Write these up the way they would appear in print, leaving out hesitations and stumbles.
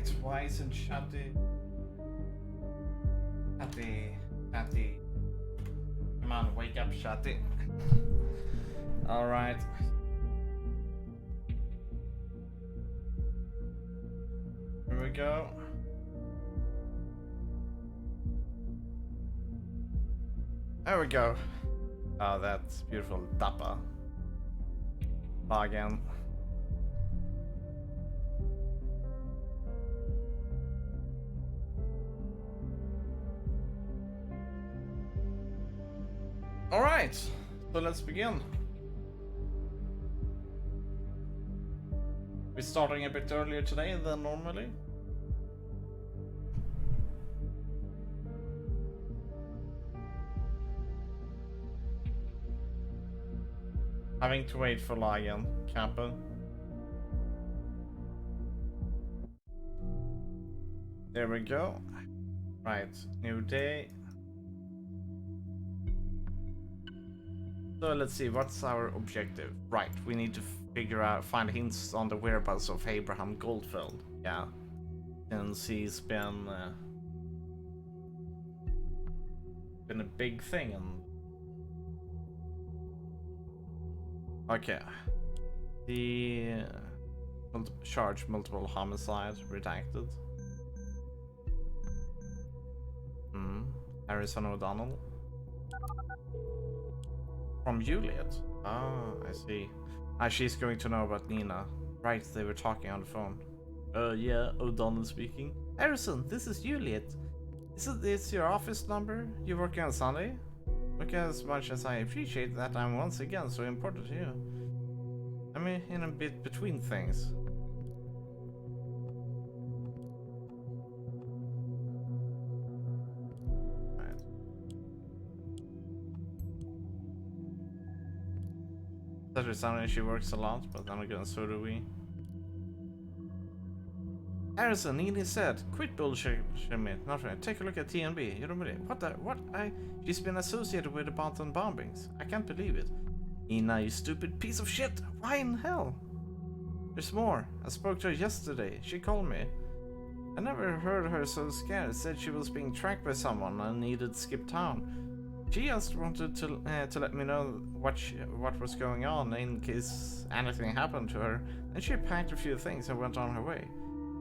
Alright, why isn't Chatty? Chatty. Come on, wake up, Chatty. Alright. Here we go. There we go. Oh, that's beautiful. Dappa. Again. Alright, so let's begin. We're starting a bit earlier today than normally. Having to wait for Lagan, Kappa. There we go. Right, new day. So let's see, what's our objective? Right, we need to find hints on the whereabouts of Abraham Goldfeld. Yeah, since he's been a big thing. And okay, the charge multiple homicide redacted. Harrison O'Donnell. From Juliet. Ah, I see. She's going to know about Nina. Right, they were talking on the phone. Yeah, O'Donnell speaking. Harrison, this is Juliet. Is this your office number? You working on Sunday? Look, as much as I appreciate that, I'm once again so important to you. I'm in a bit between things. Saturday Sunday she works a lot, but then again so do we. Harrison, Nina said, quit bullshit me. Nothing. Take a look at TNB. You don't believe what? She's been associated with the Banton bombings. I can't believe it. Nina, you stupid piece of shit. Why in hell? There's more. I spoke to her yesterday. She called me. I never heard her so scared. Said she was being tracked by someone and needed to skip town. She just wanted to let me know what was going on in case anything happened to her, and she packed a few things and went on her way.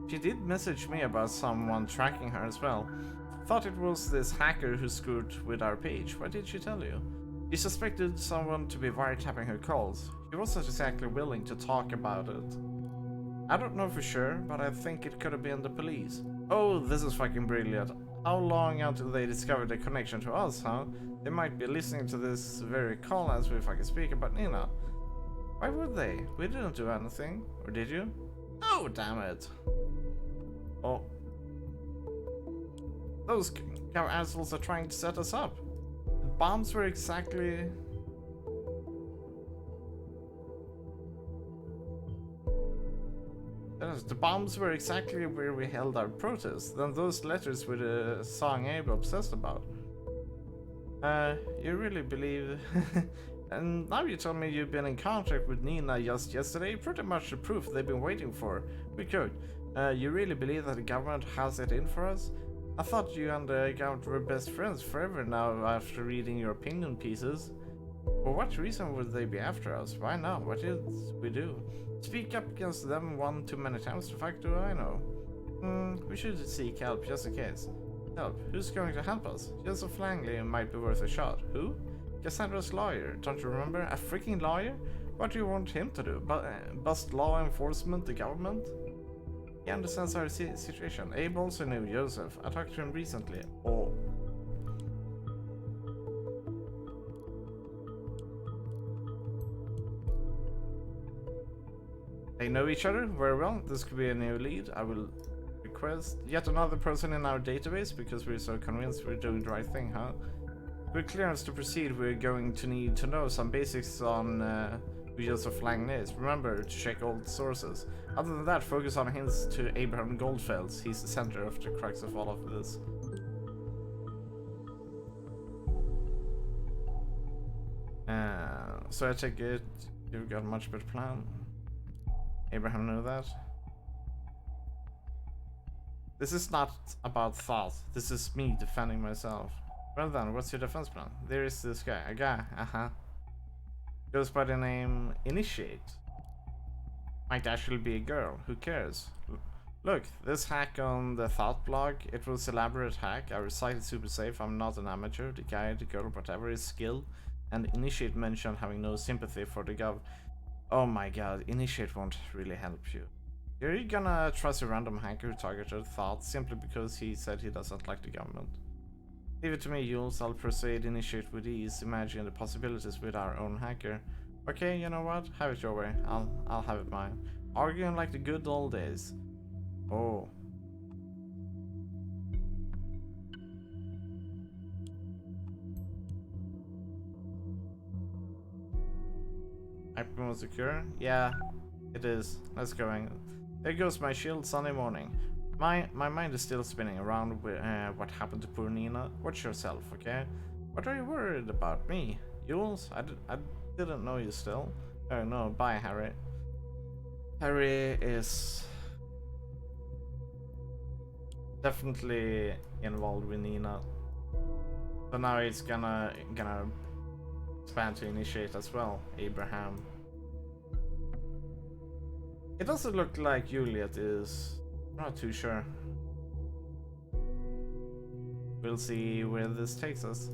She did message me about someone tracking her as well. Thought it was this hacker who screwed with our page. What did she tell you? She suspected someone to be wiretapping her calls. She wasn't exactly willing to talk about it. I don't know for sure, but I think it could have been the police. Oh, this is fucking brilliant. How long until they discover the connection to us, huh? They might be listening to this very call as we fucking speak about Nina. Why would they? We didn't do anything. Or did you? Oh, damn it. Oh. Those cow assholes are trying to set us up. The bombs were exactly... The bombs were exactly where we held our protest. Then those letters with the song Abe obsessed about. You really believe... And now you tell me you've been in contact with Nina just yesterday? Pretty much the proof they've been waiting for. We could. You really believe that the government has it in for us? I thought you and the government were best friends forever now after reading your opinion pieces. For what reason would they be after us? Why not? What did we do? Speak up against them one too many times, the fuck do I know? We should seek help just in case. Help? Who's going to help us? Joseph Langley might be worth a shot. Who? Cassandra's lawyer. Don't you remember? A freaking lawyer? What do you want him to do? Bust law enforcement, the government? He understands our situation. Abe also knew Joseph. I talked to him recently. Oh. They know each other very well. This could be a new lead. I will request yet another person in our database because we're so convinced we're doing the right thing, huh? With clearance to proceed, we're going to need to know some basics on who Joseph Langley is. Remember to check old sources. Other than that, focus on hints to Abraham Goldfeld. He's the center of the crux of all of this. So I take it you've got a much better plan. Abraham knew that. This is not about thought. This is me defending myself. Well then, what's your defense plan? There is this guy. A guy, goes by the name Initiate. Might actually be a girl. Who cares? Look, this hack on the Thought blog, it was elaborate hack. I recited super safe. I'm not an amateur. The guy, the girl, whatever is skill. And Initiate mentioned having no sympathy for the gov. Oh my god, Initiate won't really help you. Are you gonna trust a random hacker who targeted Thought simply because he said he doesn't like the government? Leave it to me, Jules. I'll persuade Initiate with ease. Imagine the possibilities with our own hacker. Okay, you know what? Have it your way. I'll have it mine. Arguing like the good old days. Oh. Hypermoon secure? Yeah, it is. Let's go. There goes my shield Sunday morning. My mind is still spinning around with what happened to poor Nina. Watch yourself, okay? What are you worried about? Me? Jules? I didn't know you still. Oh no, bye Harry. Harry is definitely involved with Nina. So now it's gonna expand to Initiate as well, Abraham. It doesn't look like Juliet is. I'm not too sure. We'll see where this takes us.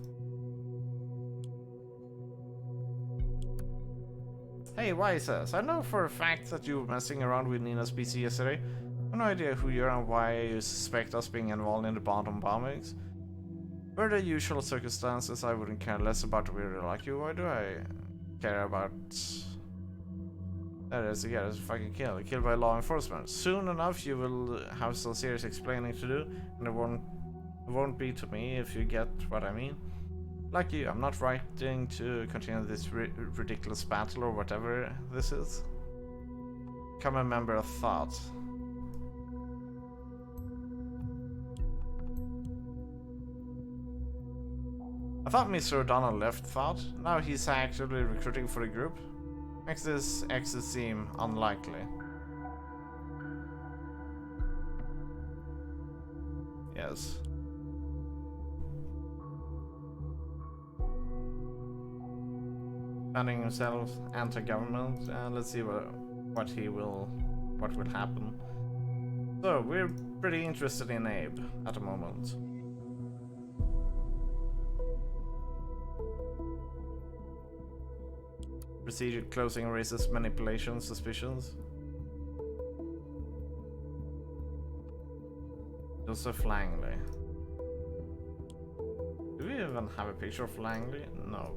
Hey, Wisers, I know for a fact that you were messing around with Nina's PC yesterday. I have no idea who you are and why you suspect us being involved in the bottom bombings. For the usual circumstances, I wouldn't care less about a weirdo like you. Why do I care about... That is, yeah, it's fucking killed by law enforcement. Soon enough, you will have some serious explaining to do, and it won't be to me if you get what I mean. Like you, I'm not writing to continue this ridiculous battle or whatever this is. Become a member of Thought. I thought Mr. O'Donnell left Thought. Now he's actively recruiting for the group. Makes this exit seem unlikely. Yes. Finding himself anti-government, and let's see what will happen. So we're pretty interested in Abe at the moment. Procedure closing raises manipulation suspicions. Joseph Langley. Do we even have a picture of Langley? No.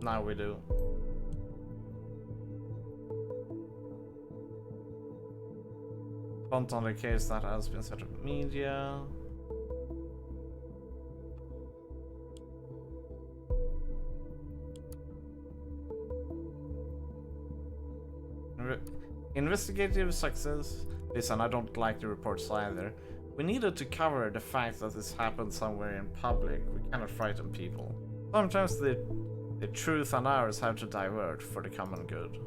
Now we do. Font on the case that has been set up media. Investigative success. Listen, I don't like the reports either. We needed to cover the fact that this happened somewhere in public. We cannot frighten people. Sometimes the truth and ours have to diverge for the common good.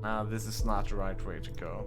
Nah, this is not the right way to go.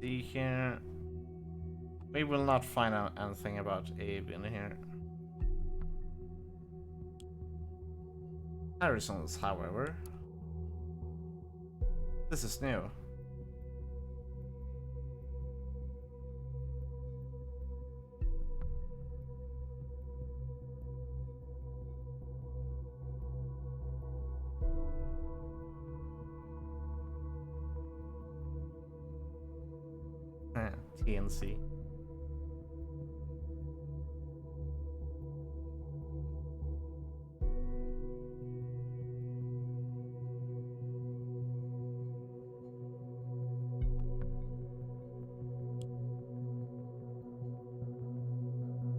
See here. We will not find out anything about Abe in here. Harrison's, however. This is new. TNC.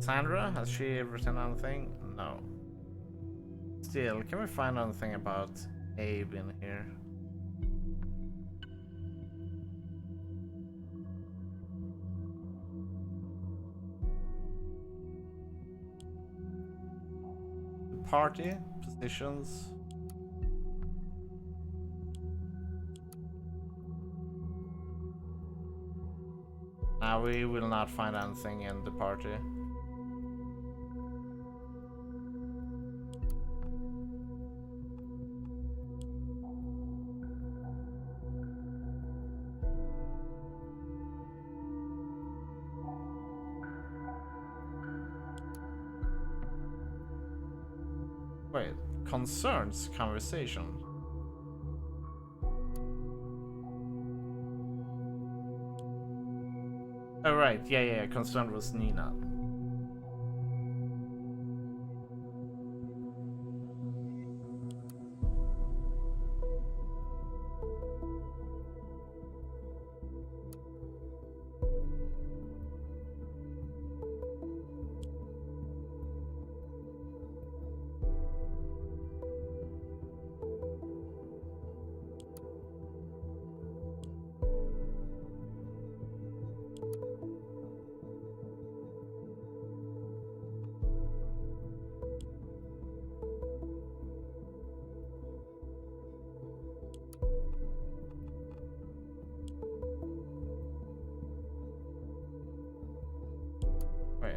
Sandra, has she written anything? No. Still, can we find anything about Abe in here? Party positions. Now we will not find anything in the party. Wait, concerns conversation. Oh right, yeah, concerned was Nina. Wait.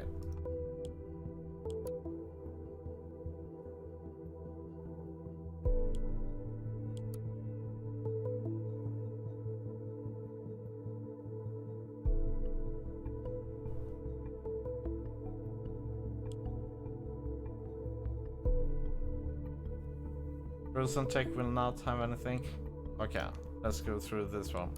Frozen Tech will not have anything. Okay, let's go through this one.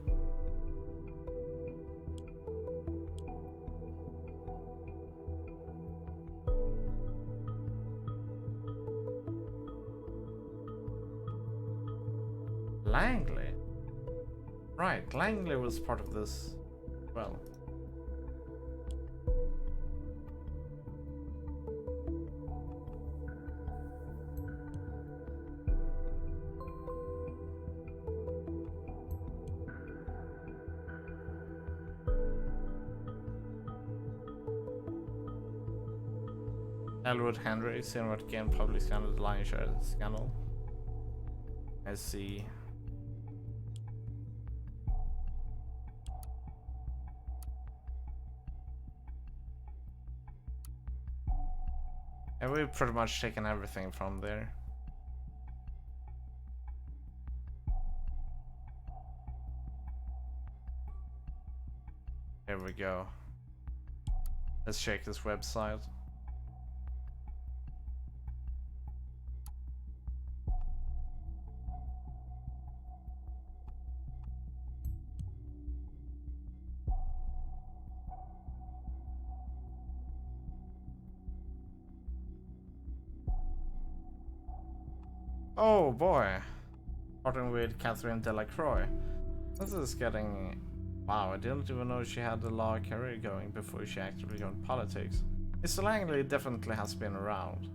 Langley? Right, Langley was part of this. Well. Elwood Henry, Cinematic Game Public Scandal, the Lion Share Scandal. I see. And we've pretty much taken everything from there. Here we go. Let's check this website. Oh boy, starting with Catherine Delacroix. This is getting... Wow, I didn't even know she had a law career going before she actively got into politics. Mr. Langley definitely has been around.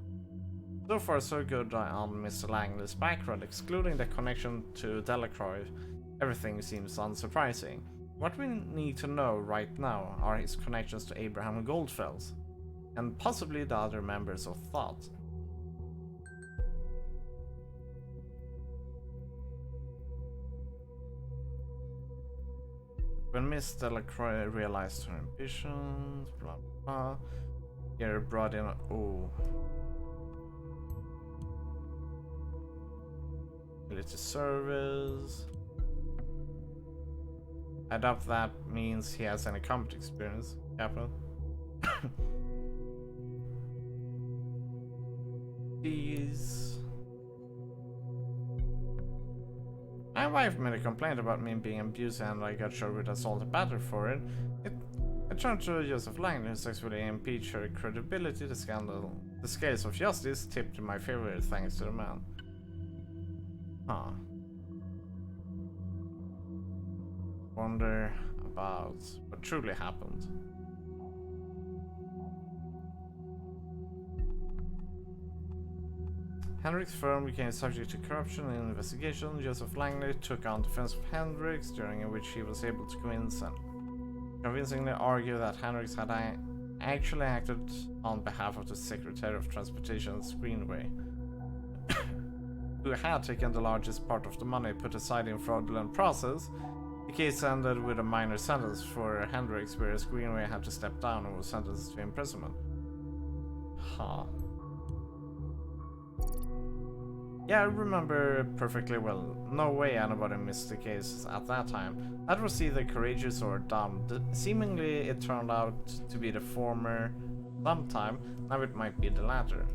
So far so good on Mr. Langley's background, excluding the connection to Delacroix. Everything seems unsurprising. What we need to know right now are his connections to Abraham Goldfels, and possibly the other members of Thought. We're When Miss Delacroix realized her ambitions, blah blah. Here brought in. Oh. Military service. I doubt that means he has any combat experience. Captain. Jeez. My wife made a complaint about me being abused and I got shot with assault and battery for it. I turned to Joseph Langley, who successfully impeached her credibility. The scales of justice tipped in my favor thanks to the man. Huh. Wonder about what truly happened. Hendricks' firm became subject to corruption and investigation. Joseph Langley took on defense of Hendricks, during which he was able to convincingly argue that Hendricks had actually acted on behalf of the Secretary of Transportation's Greenway, who had taken the largest part of the money put aside in fraudulent process. The case ended with a minor sentence for Hendricks, whereas Greenway had to step down and was sentenced to imprisonment. Huh. Yeah, I remember perfectly well. No way anybody missed the case at that time. That was either courageous or dumb. Seemingly it turned out to be the former sometime. Now it might be the latter.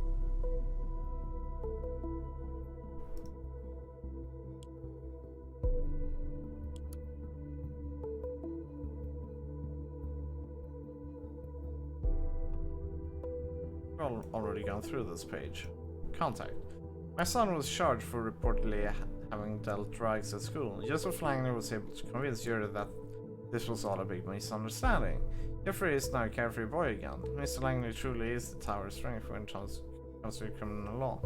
We've already gone through this page. Contact. My son was charged for reportedly having dealt drugs at school. Joseph Langley was able to convince Jury that this was all a big misunderstanding. Jeffrey is now a carefree boy again. Mr. Langley truly is the tower of strength when it comes to criminal law.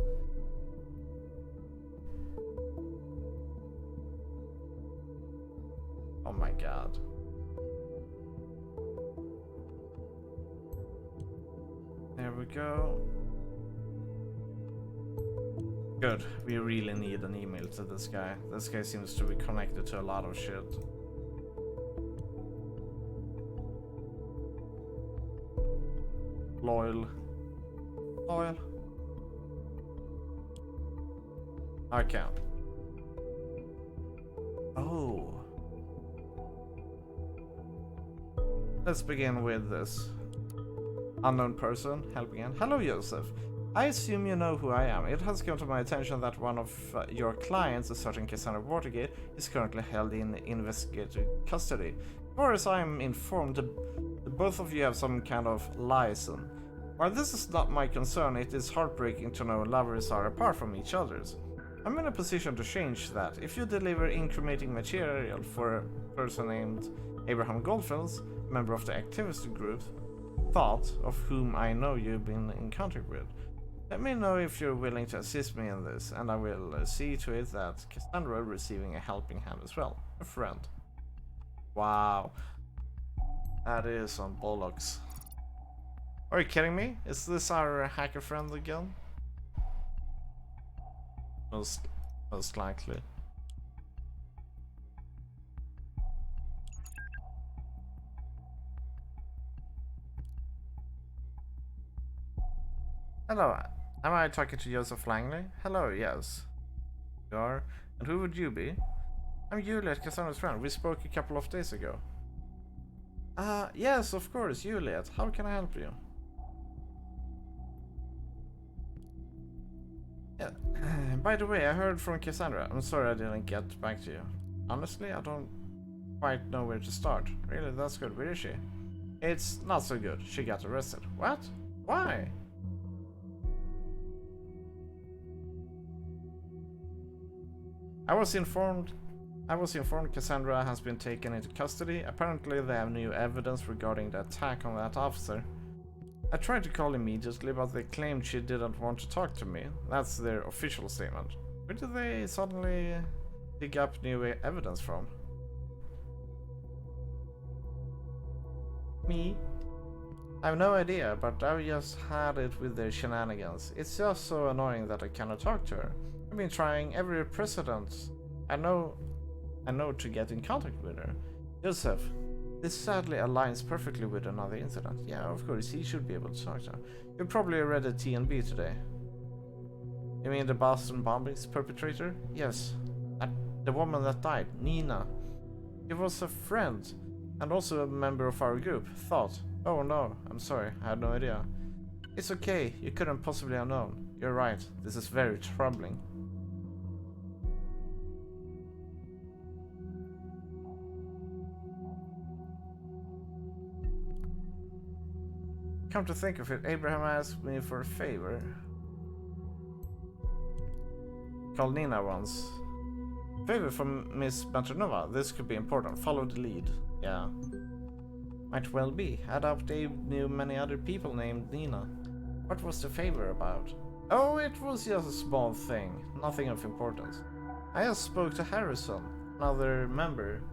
Oh my god. There we go. Good. We really need an email to this guy. This guy seems to be connected to a lot of shit. Loyal. Okay. Oh. Let's begin with this. Unknown person, help again. Hello, Joseph. I assume you know who I am. It has come to my attention that one of your clients, a certain Cassandra Watergate, is currently held in investigative custody. As far as I am informed, the both of you have some kind of liaison. While this is not my concern, it is heartbreaking to know lovers are apart from each other's. I'm in a position to change that. If you deliver incriminating material for a person named Abraham Goldfields, member of the activist group, Thought, of whom I know you've been in contact with, let me know if you're willing to assist me in this, and I will see to it that Cassandra receiving a helping hand as well. A friend. Wow. That is some bollocks. Are you kidding me? Is this our hacker friend again? Most likely. Hello, am I talking to Joseph Langley? Hello, yes. You are? And who would you be? I'm Juliet, Cassandra's friend. We spoke a couple of days ago. Yes, of course, Juliet. How can I help you? Yeah. By the way, I heard from Cassandra. I'm sorry I didn't get back to you. Honestly, I don't quite know where to start. Really, that's good. Where is she? It's not so good. She got arrested. What? Why? I was informed Cassandra has been taken into custody. Apparently they have new evidence regarding the attack on that officer. I tried to call immediately, but they claimed she didn't want to talk to me. That's their official statement. Where did they suddenly dig up new evidence from? Me? I have no idea, but I've just had it with their shenanigans. It's just so annoying that I cannot talk to her. I've been trying every precedent I know to get in contact with her. Joseph, This sadly aligns perfectly with another incident. Yeah, of course, he should be able to talk to her. You probably read a TNB today. You mean the Boston bombings perpetrator? Yes. The woman that died, Nina. She was a friend, and also a member of our group. Thought. Oh no, I'm sorry, I had no idea. It's okay, you couldn't possibly have known. You're right, this is very troubling. Come to think of it, Abraham asked me for a favor. Called Nina once. Favor from Miss Maternova. This could be important. Follow the lead. Yeah. Might well be. I doubt Abe knew many other people named Nina. What was the favor about? Oh, it was just a small thing. Nothing of importance. I just spoke to Harrison, another member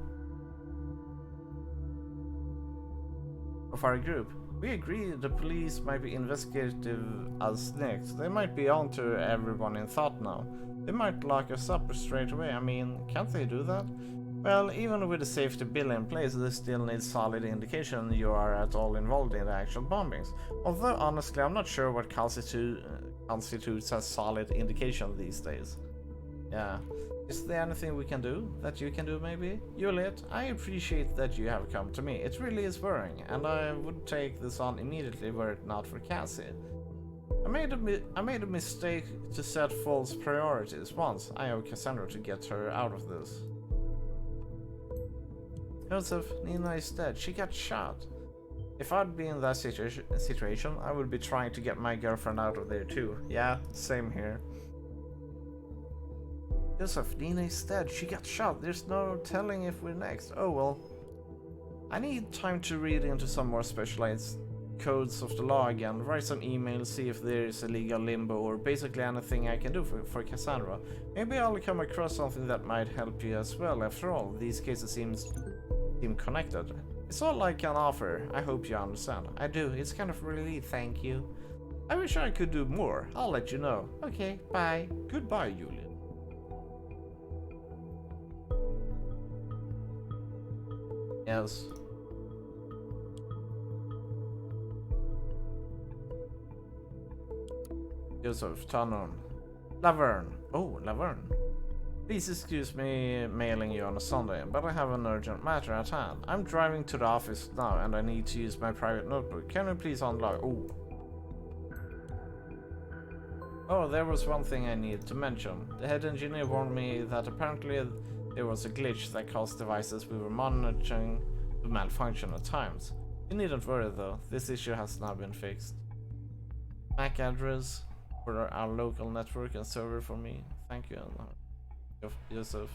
of our group. We agree the police might be investigating us next. They might be on to everyone in thought now. They might lock us up straight away. I mean, can't they do that? Well, even with a safety bill in place, they still need solid indication you are at all involved in the actual bombings. Although, honestly, I'm not sure what constitutes a solid indication these days. Yeah. Is there anything we can do? That you can do, maybe? Juliet, I appreciate that you have come to me. It really is worrying, and I would take this on immediately were it not for Cassie. I made a mistake to set false priorities once. I owe Cassandra to get her out of this. Joseph, Nina is dead. She got shot. If I'd be in that situation, I would be trying to get my girlfriend out of there too. Yeah, same here. Joseph, Nina is dead. She got shot. There's no telling if we're next. Oh well. I need time to read into some more specialized codes of the law again, write some emails, see if there is a legal limbo or basically anything I can do for Cassandra. Maybe I'll come across something that might help you as well. After all, these cases seem connected. It's all I can offer. I hope you understand. I do. It's kind of relief, thank you. I wish I could do more. I'll let you know. Okay, bye. Goodbye, Julian. Yes. Joseph, turn on. Laverne. Oh, Laverne. Please excuse me mailing you on a Sunday, but I have an urgent matter at hand. I'm driving to the office now and I need to use my private notebook. Can you please unlock? Oh. Oh, there was one thing I needed to mention. The head engineer warned me that apparently there was a glitch that caused devices we were monitoring to malfunction at times. You needn't worry though, this issue has now been fixed. MAC address for our local network and server for me. Thank you, Joseph.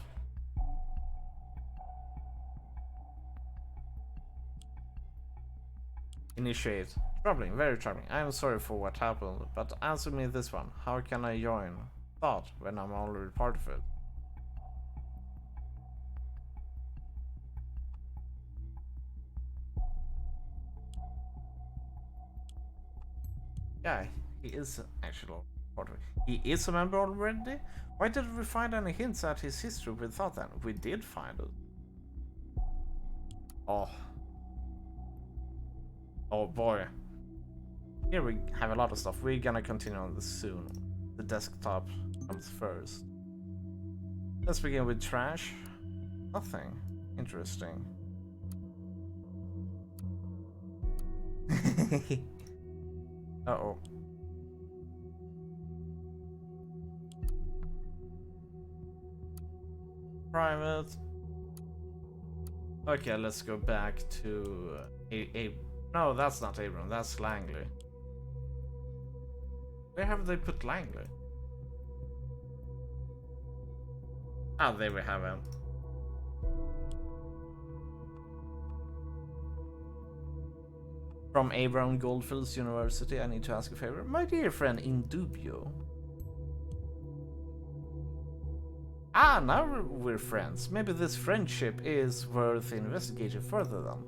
Initiate. Troubling, very troubling. I am sorry for what happened, but answer me this one. How can I join thought when I'm already part of it? Yeah, he is actually part of it. He is a member already? Why didn't we find any hints at his history with thought then? We did find it. Oh. Oh boy. Here we have a lot of stuff. We're gonna continue on this soon. The desktop comes first. Let's begin with trash. Nothing interesting. Uh-oh. Private. Okay, let's go back to no, that's not Abram, that's Langley. Where have they put Langley? Ah, there we have him. From Abram Goldfields University, I need to ask a favor. My dear friend Indubio. Ah, now we're friends. Maybe this friendship is worth investigating further then.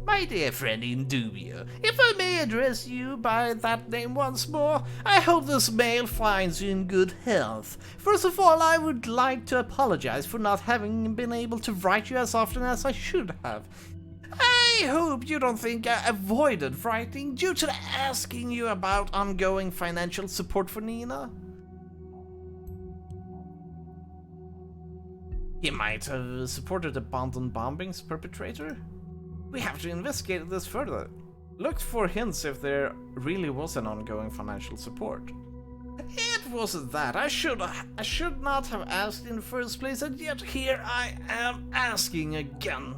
My dear friend in dubio, if I may address you by that name once more, I hope this mail finds you in good health. First of all, I would like to apologize for not having been able to write you as often as I should have. I hope you don't think I avoided writing due to asking you about ongoing financial support for Nina. He might have supported the abandoned bombings perpetrator. We have to investigate this further. Look for hints if there really was an ongoing financial support. It wasn't that. I should not have asked in the first place, and yet here I am asking again.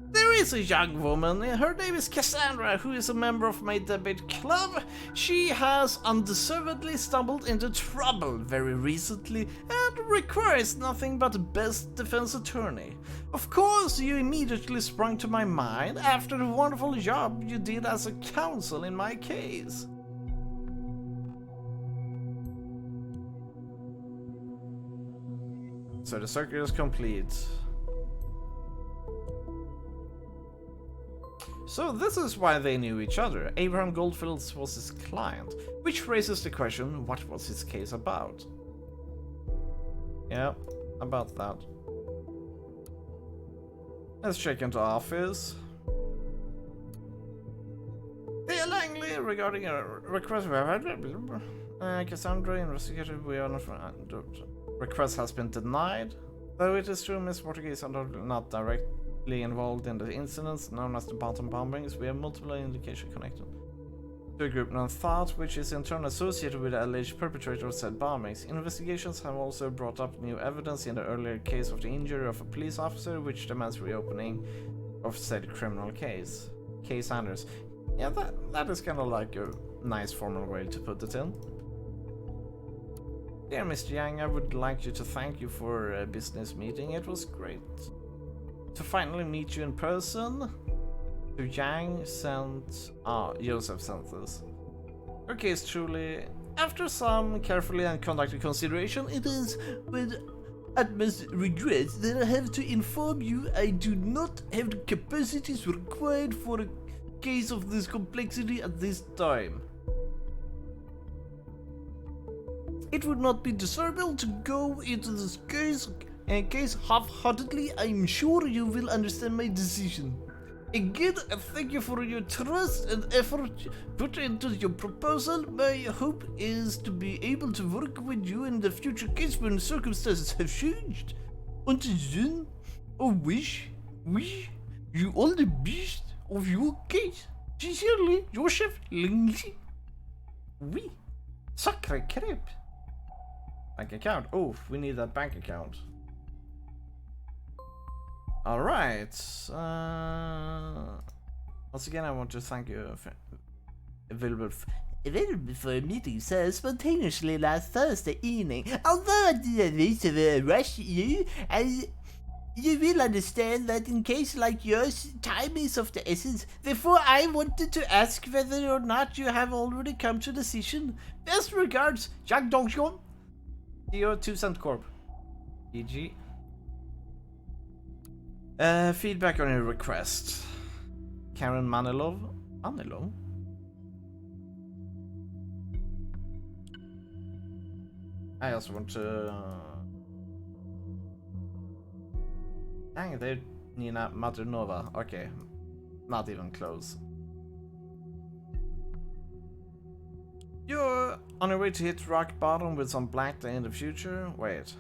There is a young woman, her name is Cassandra, who is a member of my debate club. She has undeservedly stumbled into trouble very recently and requires nothing but the best defense attorney. Of course, you immediately sprung to my mind after the wonderful job you did as a counsel in my case. So the circuit is complete. So this is why they knew each other. Abraham Goldfields was his client, which raises the question, what was his case about? Yeah, about that. Let's check into office. Dear Langley, regarding a request Cassandra investigated, we are not request has been denied. Though it is true Miss Portuguese are not directly involved in the incidents known as the Bantam bombings, we have multiple indications connected to a group known Thought, which is in turn associated with the alleged perpetrator of said bombings. Investigations have also brought up new evidence in the earlier case of the injury of a police officer, which demands reopening of said criminal case. Case Anders. Yeah, that is kind of like a nice formal way to put it in. Dear Mr. Yang, I would like you to thank you for a business meeting. It was great to finally meet you in person. So Yang sent... Joseph sent this. Your case truly... After some carefully and conducted consideration, it is with utmost regret that I have to inform you I do not have the capacities required for a case of this complexity at this time. It would not be desirable to go into this case half-heartedly. I'm sure you will understand my decision. Again, I thank you for your trust and effort put into your proposal. My hope is to be able to work with you in the future case when circumstances have changed. Until then, I wish you all the best of your case. Sincerely, Joseph Langley. Oui. Sacré crêpe. Bank account. Oh, we need that bank account. Alright. Once again, I want to thank you for available for a meeting so spontaneously last Thursday evening. Although I didn't wish to rush you, you will understand that in case like yours, time is of the essence. Therefore, I wanted to ask whether or not you have already come to a decision. Best regards, Jacques Donjon. CEO 2 Cent Corp. EG. Feedback on your request. Karen Manilov. Manilov? I also want to... Dang it, they're Nina Maternova. Okay. Not even close. You're on your way to hit rock bottom with some black day in the future? Wait.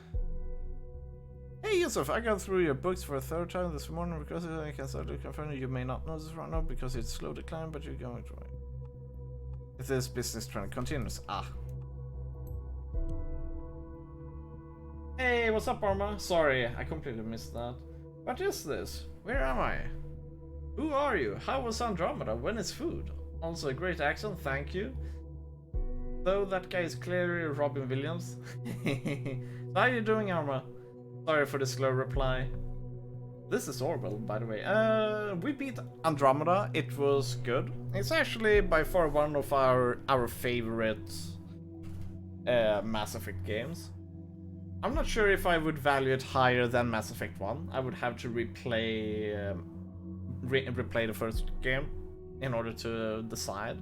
Hey Yusuf, I got through your books for a third time this morning because I can start to confirm you may not know this right now because it's slow decline, but you're going to wait. If this business trend continues. Hey, what's up, Arma? Sorry, I completely missed that. What is this? Where am I? Who are you? How was Andromeda? When is food? Also a great accent, thank you. Though that guy is clearly Robin Williams. How are you doing, Arma? Sorry for the slow reply. This is Orwell, by the way. We beat Andromeda. It was good. It's actually by far one of our favorite Mass Effect games. I'm not sure if I would value it higher than Mass Effect 1. I would have to replay replay the first game in order to decide.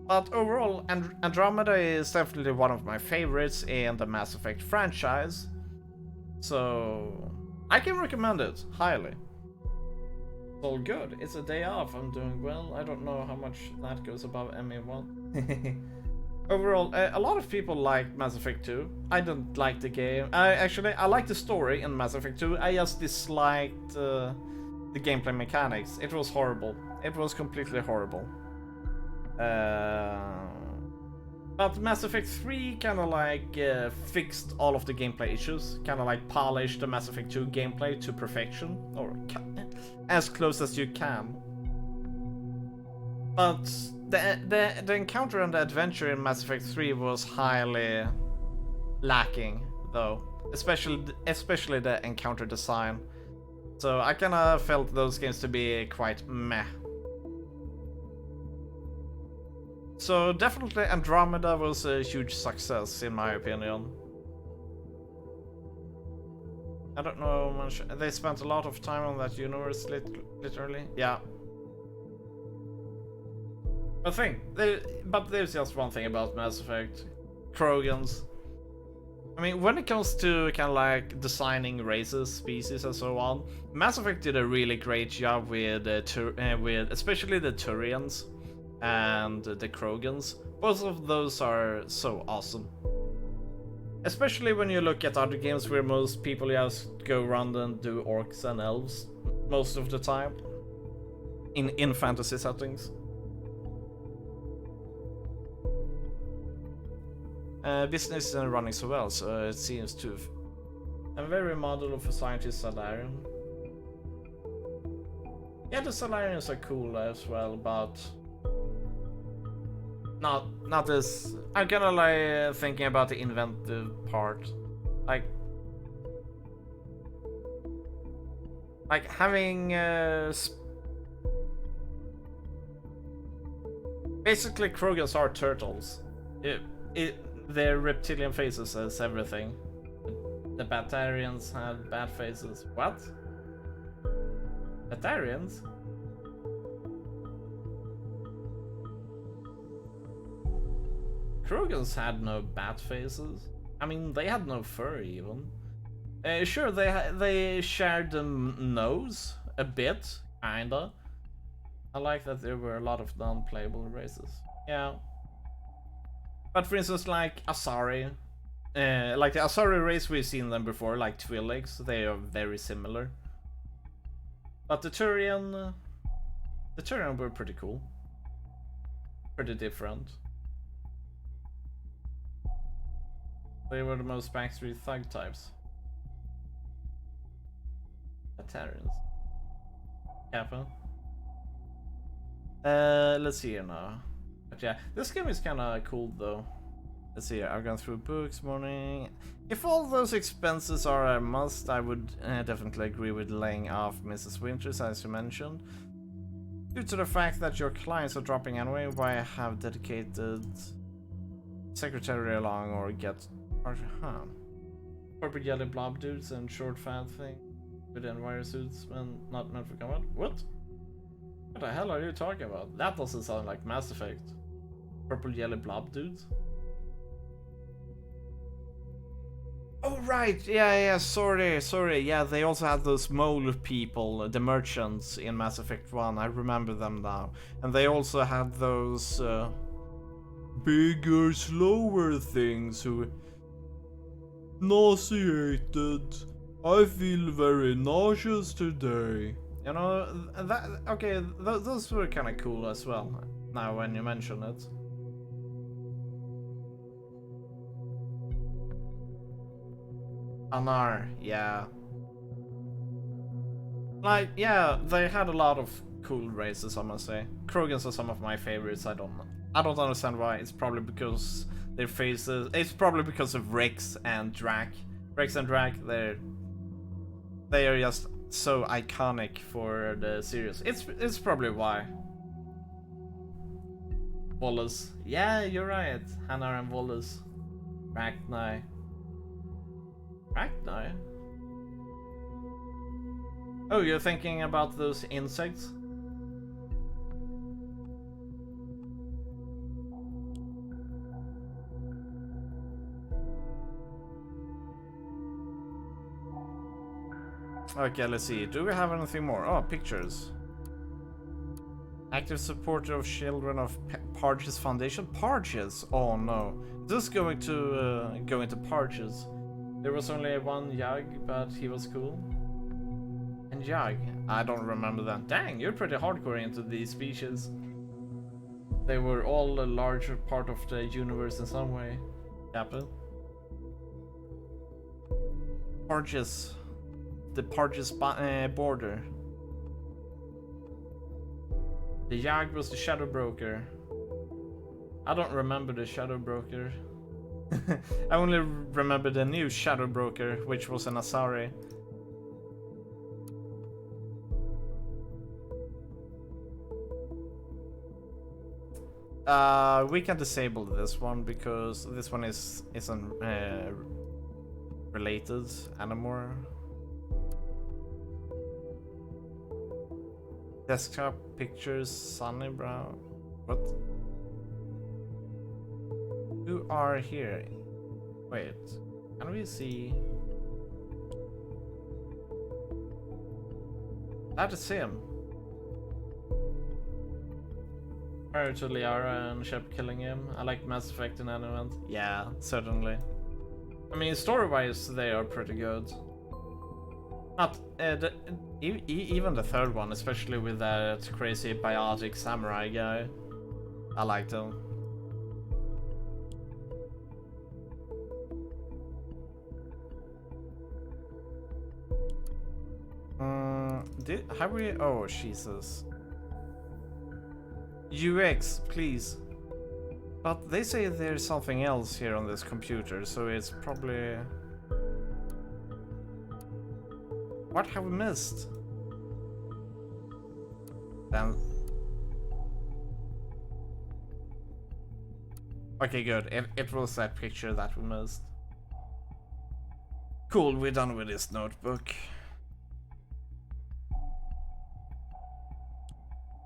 But overall, Andromeda is definitely one of my favorites in the Mass Effect franchise. So I can recommend it highly. It's all good. It's a day off. I'm doing well. I don't know how much that goes above MA1. Overall, a lot of people like Mass Effect 2. I don't like the game. I like the story in Mass Effect 2. I just disliked the gameplay mechanics. It was horrible. It was completely horrible. But Mass Effect 3 kind of like fixed all of the gameplay issues. Kind of like polished the Mass Effect 2 gameplay to perfection. Or as close as you can. But the encounter and the adventure in Mass Effect 3 was highly lacking, though. Especially the encounter design. So I kinda felt those games to be quite meh. So definitely Andromeda was a huge success in my opinion. I don't know much. They spent a lot of time on that universe, literally. Yeah. But there's just one thing about Mass Effect. Krogans. I mean, when it comes to kind of like designing races, species, and so on, Mass Effect did a really great job with especially the Turians and the Krogans. Both of those are so awesome. Especially when you look at other games where most people just go around and do orcs and elves most of the time in fantasy settings. Business isn't running so well, so it seems to. I'm very model of a scientist Salarian. Yeah, the Salarians are cool as well, but not as. I'm kinda like thinking about the inventive part, like having basically Krogans are turtles. Their reptilian faces says everything. The Batarians have bad faces. What? Batarians? Krogans had no bat faces. I mean, they had no fur even. Sure, they shared the nose a bit, kinda. I like that there were a lot of non-playable races. Yeah. But for instance, like Asari, like the Asari race, we've seen them before, like Twi'leks, they are very similar. But the Turian were pretty cool. Pretty different. They were the most backstreet thug types. Batarians. Kappa. Let's see here now. But yeah, this game is kind of cool though. Let's see here, I've gone through books morning. If all those expenses are a must, I would definitely agree with laying off Mrs. Winters, as you mentioned. Due to the fact that your clients are dropping anyway, why have dedicated secretary along or get corporate yellow blob dudes and short fat thing with wire suits and not meant for combat? What the hell are you talking about? That doesn't sound like Mass Effect. Purple yellow blob dudes? Oh right, yeah, sorry. Yeah, they also had those mole people, the merchants in Mass Effect 1. I remember them now. And they also had those bigger, slower things who nauseated. I feel very nauseous today. You know, that okay, those were kind of cool as well. Now when you mention it. Anar, yeah. Like, yeah, they had a lot of cool races, I must say. Krogans are some of my favorites. I don't understand why. It's probably because their faces. It's probably because of Rex and Drac. Rex and Drac, they are just so iconic for the series. It's probably why. Wallace, yeah, you're right. Hanar and Wallace, Ragnar. Oh, you're thinking about those insects? Okay, let's see. Do we have anything more? Oh, pictures. Active supporter of children of Parges Foundation. Parges? Oh no. This is going to go into Parges. There was only one Yag, but he was cool. And Yag? I don't remember that. Dang, you're pretty hardcore into these species. They were all a larger part of the universe in some way. Captain. Parges. The Parges border. The Yag was the Shadow Broker. I don't remember the Shadow Broker. I only remember the new Shadow Broker, which was an Asari. We can disable this one because this one isn't related anymore. Desktop pictures, Sunny Brown. What? Who are here? Wait, can we see? That is him. Prior to Liara and Shep killing him, I like Mass Effect and Element. Yeah, certainly. I mean, story-wise, they are pretty good. Not even the third one, especially with that crazy biotic samurai guy. I liked him. Have we? Oh, Jesus. UX, please. But they say there's something else here on this computer, so it's probably... What have we missed? Damn. Okay, good. It was that picture that we missed. Cool, we're done with this notebook.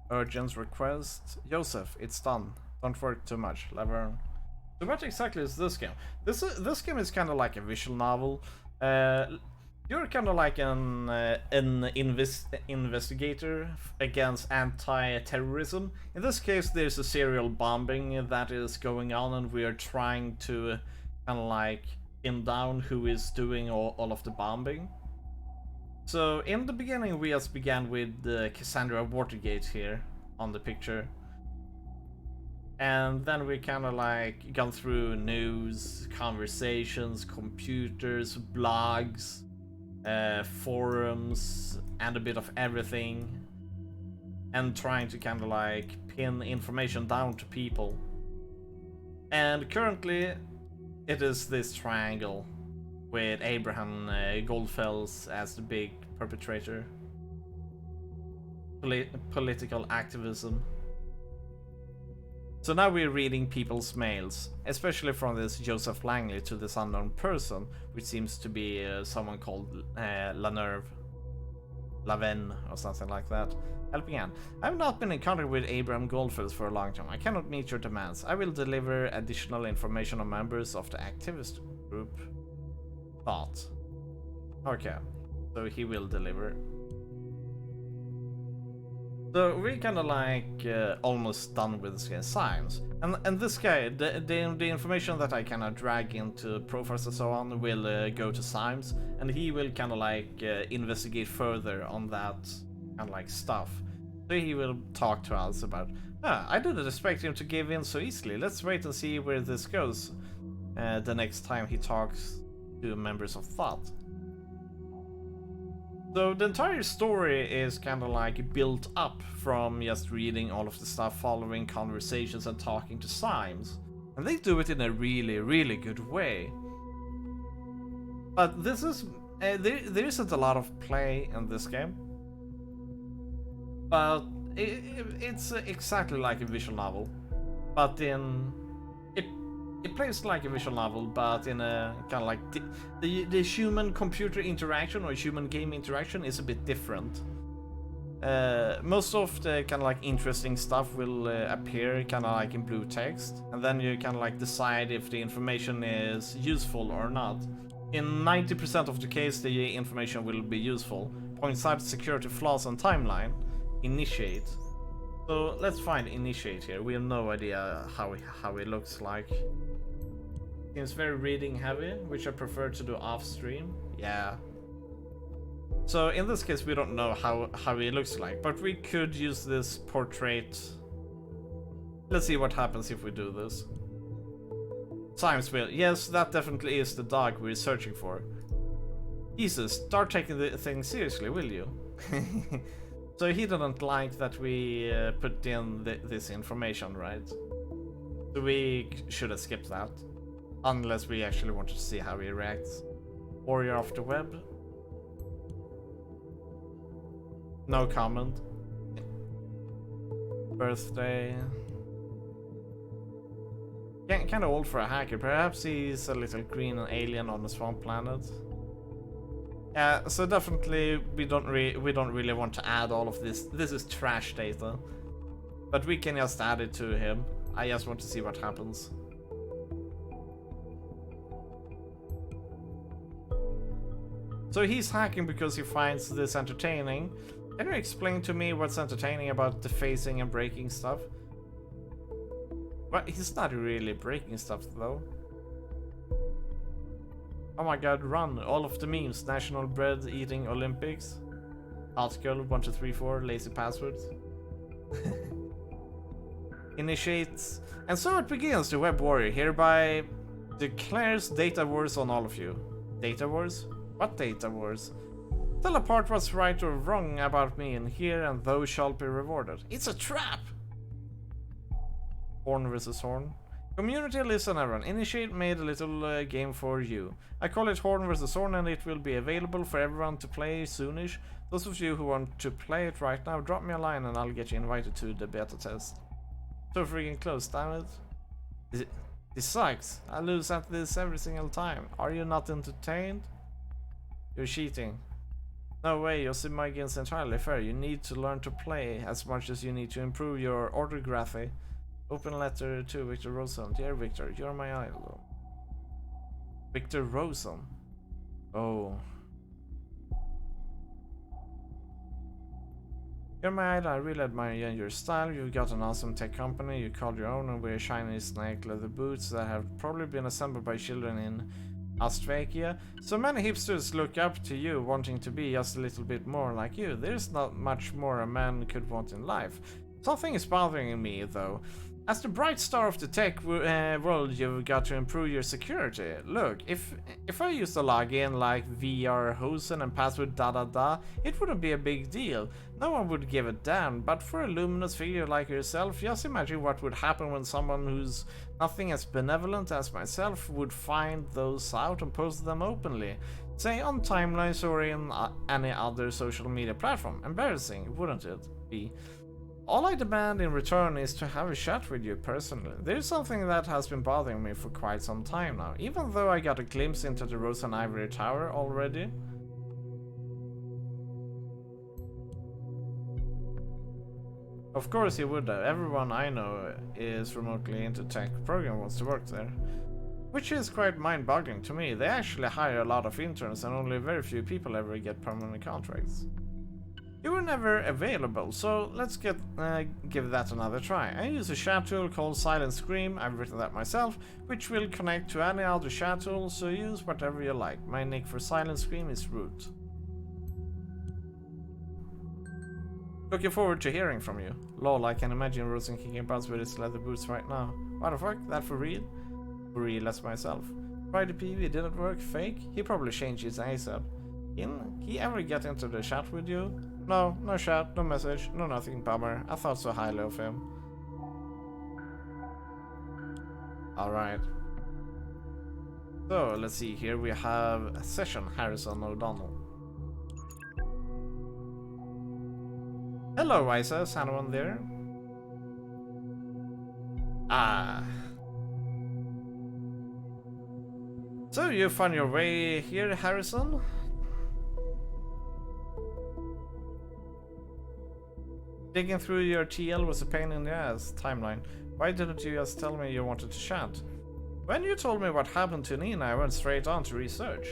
Urgent request. Joseph, it's done. Don't work too much. Laverne. So what exactly is this game? This game is kind of like a visual novel. You're kind of like an investigator against anti-terrorism. In this case, there's a serial bombing that is going on, and we are trying to kind of like pin down who is doing all of the bombing. So in the beginning, we just began with Cassandra Watergate here on the picture. And then we kind of like gone through news, conversations, computers, blogs, forums, and a bit of everything. And trying to kind of like pin information down to people. And currently, it is this triangle with Abraham Goldfels as the big perpetrator. Political activism. So now we're reading people's mails, especially from this Joseph Langley to this unknown person, which seems to be someone called Lanerve. Laven, or something like that. Helping Anne. I've not been in contact with Abraham Goldfels for a long time. I cannot meet your demands. I will deliver additional information on members of the activist group. Thought. Okay, so he will deliver. So we're kind of like almost done with this guy's science, and this guy, the information that I kind of drag into profiles and so on will go to Symes, and he will kind of like investigate further on that kind of like stuff. So he will talk to us about. I didn't expect him to give in so easily. Let's wait and see where this goes. The next time he talks to members of Thought. So the entire story is kind of like built up from just reading all of the stuff, following conversations and talking to Symes. And they do it in a really, really good way. But this is... there isn't a lot of play in this game. But it's exactly like a visual novel. But in... It plays like a visual novel, but in a kind of like the human-computer interaction or human-game interaction is a bit different. Most of the kind of like interesting stuff will appear kind of like in blue text, and then you kind of like decide if the information is useful or not. In 90% of the case, the information will be useful. Points out security flaws on timeline. Initiate. So let's find initiate here. We have no idea how it looks like. Seems very reading heavy, which I prefer to do off stream. Yeah. So in this case, we don't know how it looks like, but we could use this portrait. Let's see what happens if we do this. Time spill. Yes, that definitely is the dog we're searching for. Jesus, start taking the thing seriously, will you? So he didn't like that we put in this information, right? So we should have skipped that. Unless we actually wanted to see how he reacts. Warrior of the web. No comment. Birthday. Kind of old for a hacker. Perhaps he's a little green alien on a swamp planet. Yeah, so definitely we don't really want to add all of this. This is trash data, but we can just add it to him. I just want to see what happens. So he's hacking because he finds this entertaining. Can you explain to me what's entertaining about defacing and breaking stuff? Well, he's not really breaking stuff though. Oh my god, run. All of the memes. National Bread Eating Olympics. Article 1234, lazy passwords. Initiates. And so it begins. The web warrior hereby declares data wars on all of you. Data wars? What data wars? Tell apart what's right or wrong about me in here, and those shall be rewarded. It's a trap! Horn versus Horn. Community, listen everyone. Initiate made a little game for you. I call it Horn versus Horn, and it will be available for everyone to play soonish. Those of you who want to play it right now, drop me a line and I'll get you invited to the beta test. So freaking close, damn it. This sucks. I lose at this every single time. Are you not entertained? You're cheating. No way, your Simagin is entirely fair. You need to learn to play as much as you need to improve your orthography. Open letter to Victor Rosen. Dear Victor, you're my idol. Victor Rosen. Oh. You're my idol. I really admire you and your style. You've got an awesome tech company. You call your own and wear shiny snake leather boots that have probably been assembled by children in Australia. So many hipsters look up to you, wanting to be just a little bit more like you. There's not much more a man could want in life. Something is bothering me though. As the bright star of the tech world, you've got to improve your security. Look, if I used to log in like VR Hosen and password da, it wouldn't be a big deal. No one would give a damn, but for a luminous figure like yourself, just imagine what would happen when someone who's nothing as benevolent as myself would find those out and post them openly. Say on timelines or in any other social media platform. Embarrassing, wouldn't it be? All I demand in return is to have a chat with you personally. There's something that has been bothering me for quite some time now, even though I got a glimpse into the Rose and Ivory Tower already. Of course you would have. Everyone I know is remotely into tech. Program wants to work there. Which is quite mind-boggling to me. They actually hire a lot of interns and only very few people ever get permanent contracts. You were never available, so let's give that another try. I use a chat tool called Silent Scream, I've written that myself, which will connect to any other chat tool, so use whatever you like. My nick for Silent Scream is Root. Looking forward to hearing from you. Lol, I can imagine Rosen kicking butts with his leather boots right now. What the fuck? That for real? For real, that's myself. Tried the PV, didn't work, fake? He probably changed his ASAP. He ever get into the chat with you? No, no chat, no message, no nothing, bummer. I thought so highly of him. Alright. So, let's see, here we have a session, Harrison O'Donnell. Hello, Isa, is anyone there? Ah. So, you found your way here, Harrison? Digging through your TL was a pain in the ass. Timeline. Why didn't you just tell me you wanted to chat? When you told me what happened to Nina, I went straight on to research.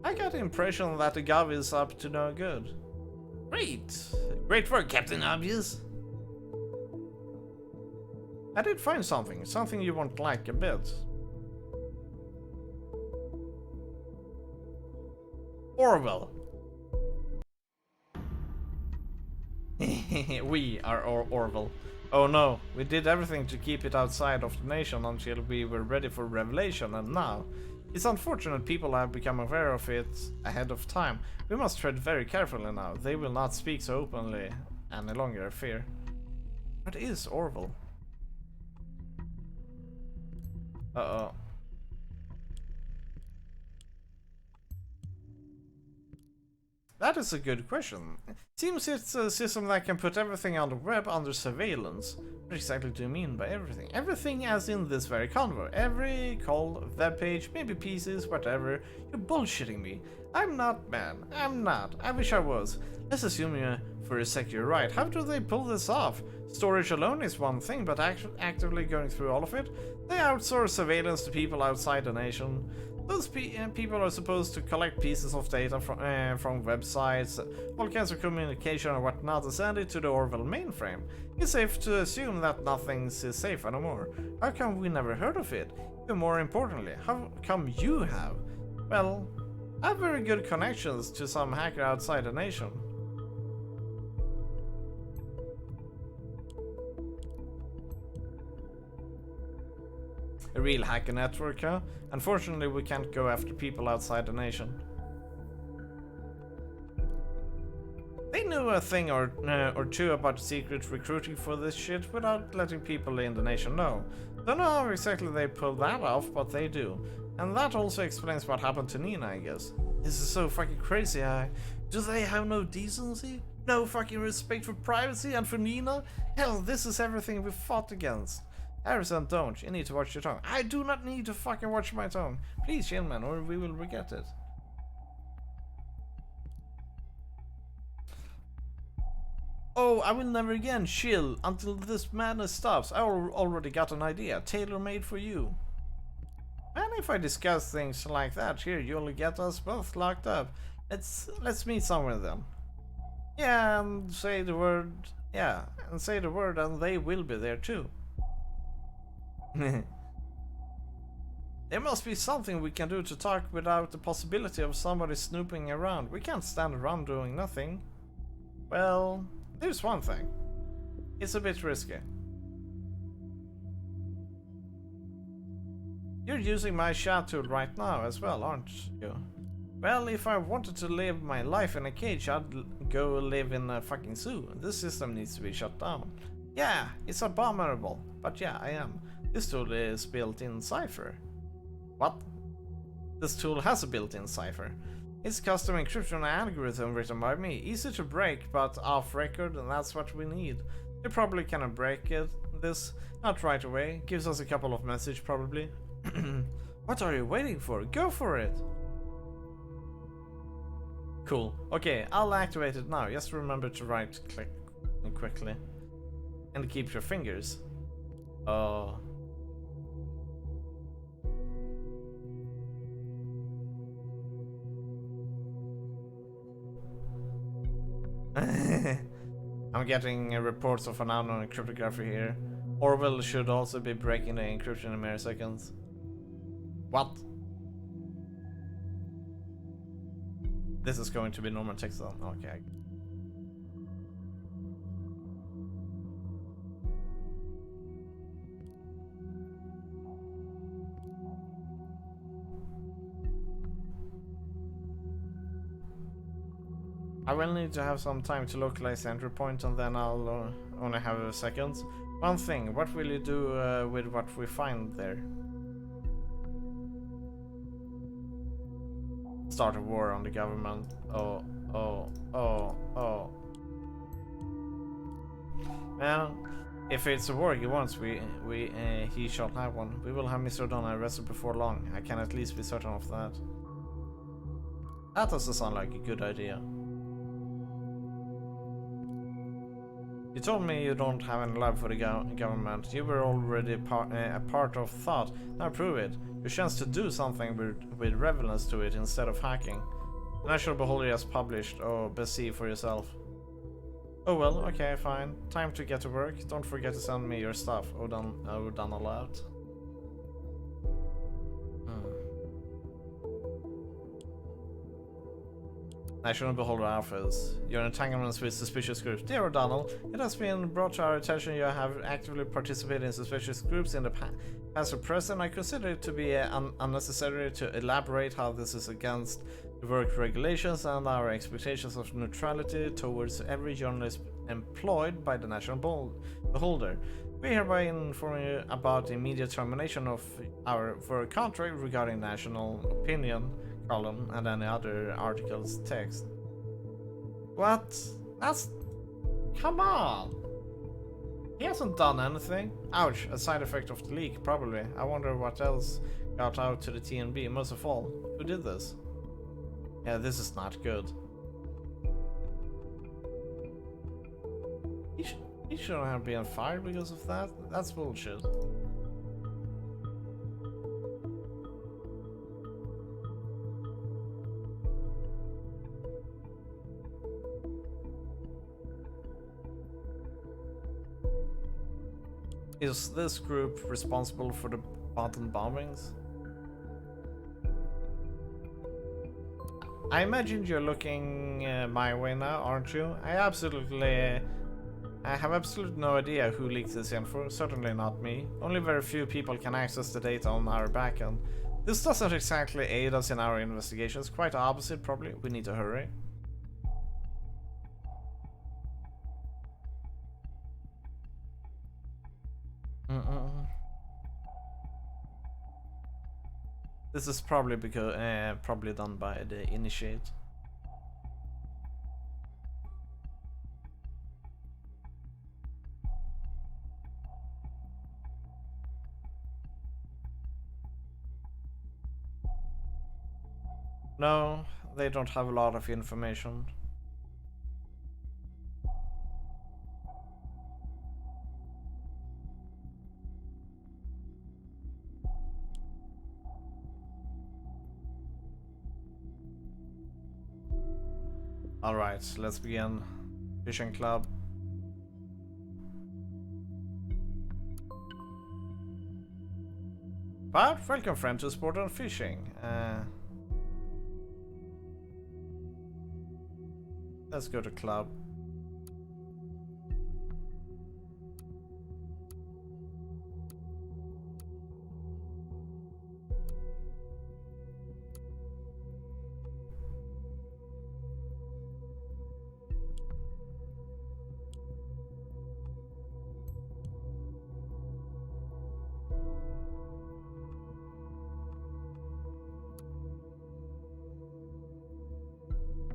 I got the impression that the Gov is up to no good. Great! Great work, Captain Obvious! I did find something you won't like a bit. Orwell. We are Orwell. Oh no, we did everything to keep it outside of the nation until we were ready for revelation, and now it's unfortunate people have become aware of it ahead of time. We must tread very carefully now. They will not speak so openly any longer, I fear. What is Orwell? Uh-oh. That is a good question. Seems it's a system that can put everything on the web under surveillance. What exactly do you mean by everything? Everything as in this very convo. Every call, web page, maybe pieces, whatever. You're bullshitting me. I'm not, man. I'm not. I wish I was. Let's assume you for a sec you're right. How do they pull this off? Storage alone is one thing, but actively going through all of it? They outsource surveillance to people outside the nation. Those people are supposed to collect pieces of data from websites, all kinds of communication and whatnot, and send it to the Orwell mainframe. It's safe to assume that nothing's safe anymore. How come we never heard of it? Even more importantly, how come you have? Well, I have very good connections to some hacker outside the nation. A real hacker network, huh? Unfortunately, we can't go after people outside the nation. They knew a thing or two about secret recruiting for this shit without letting people in the nation know. Don't know how exactly they pulled that off, but they do. And that also explains what happened to Nina, I guess. This is so fucking crazy. Do they have no decency? No fucking respect for privacy and for Nina? Hell, this is everything we fought against. Harrison, don't. You need to watch your tongue. I do not need to fucking watch my tongue. Please, gentlemen, or we will regret it. Oh, I will never again chill until this madness stops. I already got an idea. Tailor-made for you. And if I discuss things like that here, you'll get us both locked up. Let's meet somewhere then. Yeah, and say the word. Yeah, and say the word, and they will be there too. There must be something we can do to talk without the possibility of somebody snooping around. We can't stand around doing nothing. Well, there's one thing. It's a bit risky. You're using my chat tool right now as well, aren't you? Well, if I wanted to live my life in a cage, I'd go live in a fucking zoo. This system needs to be shut down. Yeah, it's abominable, but yeah, I am. This tool is built-in cipher. What? This tool has a built-in cipher. It's custom encryption algorithm written by me. Easy to break, but off record, and that's what we need. You probably cannot break this. Not right away. Gives us a couple of messages, probably. What are you waiting for? Go for it! Cool. Okay, I'll activate it now. Just remember to right-click quickly. And keep your fingers. Oh. I'm getting reports of an unknown cryptography here. Orwell should also be breaking the encryption in milliseconds. What? This is going to be normal text though. Okay. I will need to have some time to localize the entry point, and then I'll only have a second. One thing, what will you do with what we find there? Start a war on the government. Oh. Well, if it's a war he wants, he shall have one. We will have Mr. O'Donnell arrested before long. I can at least be certain of that. That doesn't sound like a good idea. You told me you don't have any love for the government. You were already a part of thought. Now prove it. Your chance to do something with relevance to it instead of hacking. The National Beholder has published. Oh, best see for yourself. Oh well, okay, fine. Time to get to work. Don't forget to send me your stuff. Oh, done aloud. National Beholder Office. Your entanglements with suspicious groups. Dear O'Donnell, it has been brought to our attention you have actively participated in suspicious groups in the past or present. I consider it to be unnecessary to elaborate how this is against the work regulations and our expectations of neutrality towards every journalist employed by the National Beholder. We hereby inform you about the immediate termination of our work contract regarding national opinion column and any other articles text. What? That's... Come on! He hasn't done anything. Ouch, a side effect of the leak, probably. I wonder what else got out to the TNB, most of all. Who did this? Yeah, this is not good. He shouldn't have been fired because of that. That's bullshit. Is this group responsible for the Boston bombings? I imagine you're looking my way now, aren't you? I have absolutely no idea who leaked this info, certainly not me. Only very few people can access the data on our backend. This doesn't exactly aid us in our investigations, quite the opposite probably. We need to hurry. This is probably because probably done by the Initiate. No, they don't have a lot of information. Alright, let's begin. Fishing club. But welcome friend to Sport and Fishing. Let's go to club.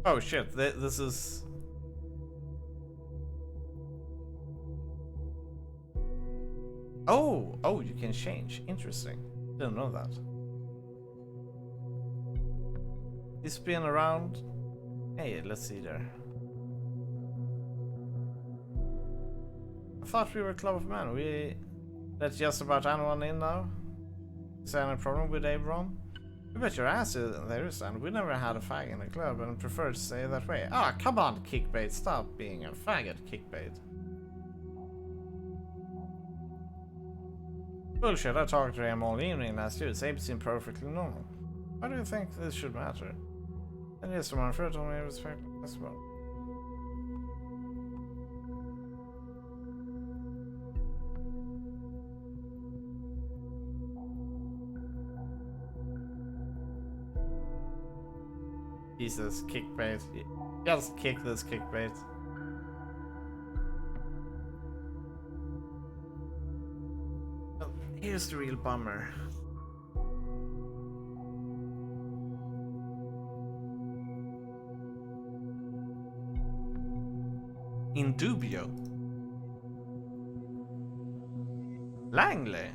Oh shit, this is... Oh, you can change. Interesting. Didn't know that. He's been around. Hey, let's see there. I thought we were a club of men. We let just about anyone in now. Is there any problem with Abram? You bet your ass there is, and we never had a fag in the club and prefer to stay that way. Ah, come on, Kickbait. Stop being a faggot, Kickbait. Bullshit, I talked to him all evening last year. Abe seemed perfectly normal. Why do you think this should matter? And yes, someone friend told me it was fair as well. Jesus, Kickbait. Just kick this Kickbait. Well, here's the real bummer. In dubio. Langley.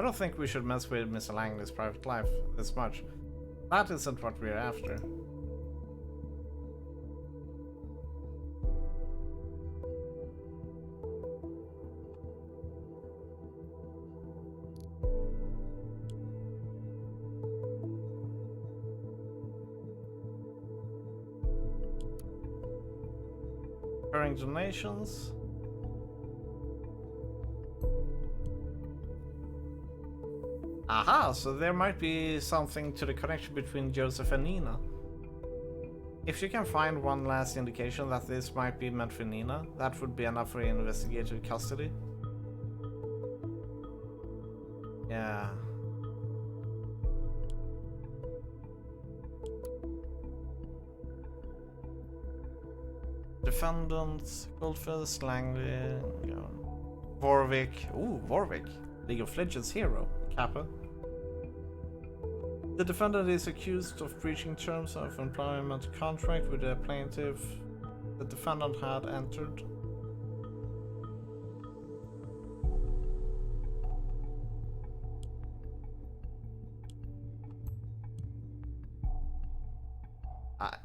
I don't think we should mess with Mr. Langley's private life this much. That isn't what we're after. Recurring donations. Aha, so there might be something to the connection between Joseph and Nina. If you can find one last indication that this might be meant for Nina, that would be enough for investigative custody. Yeah. Defendants, Goldfist, Langley, Warwick. Ooh, Warwick. League of Legends hero. Kappa. The defendant is accused of breaching terms of employment contract with the plaintiff the defendant had entered.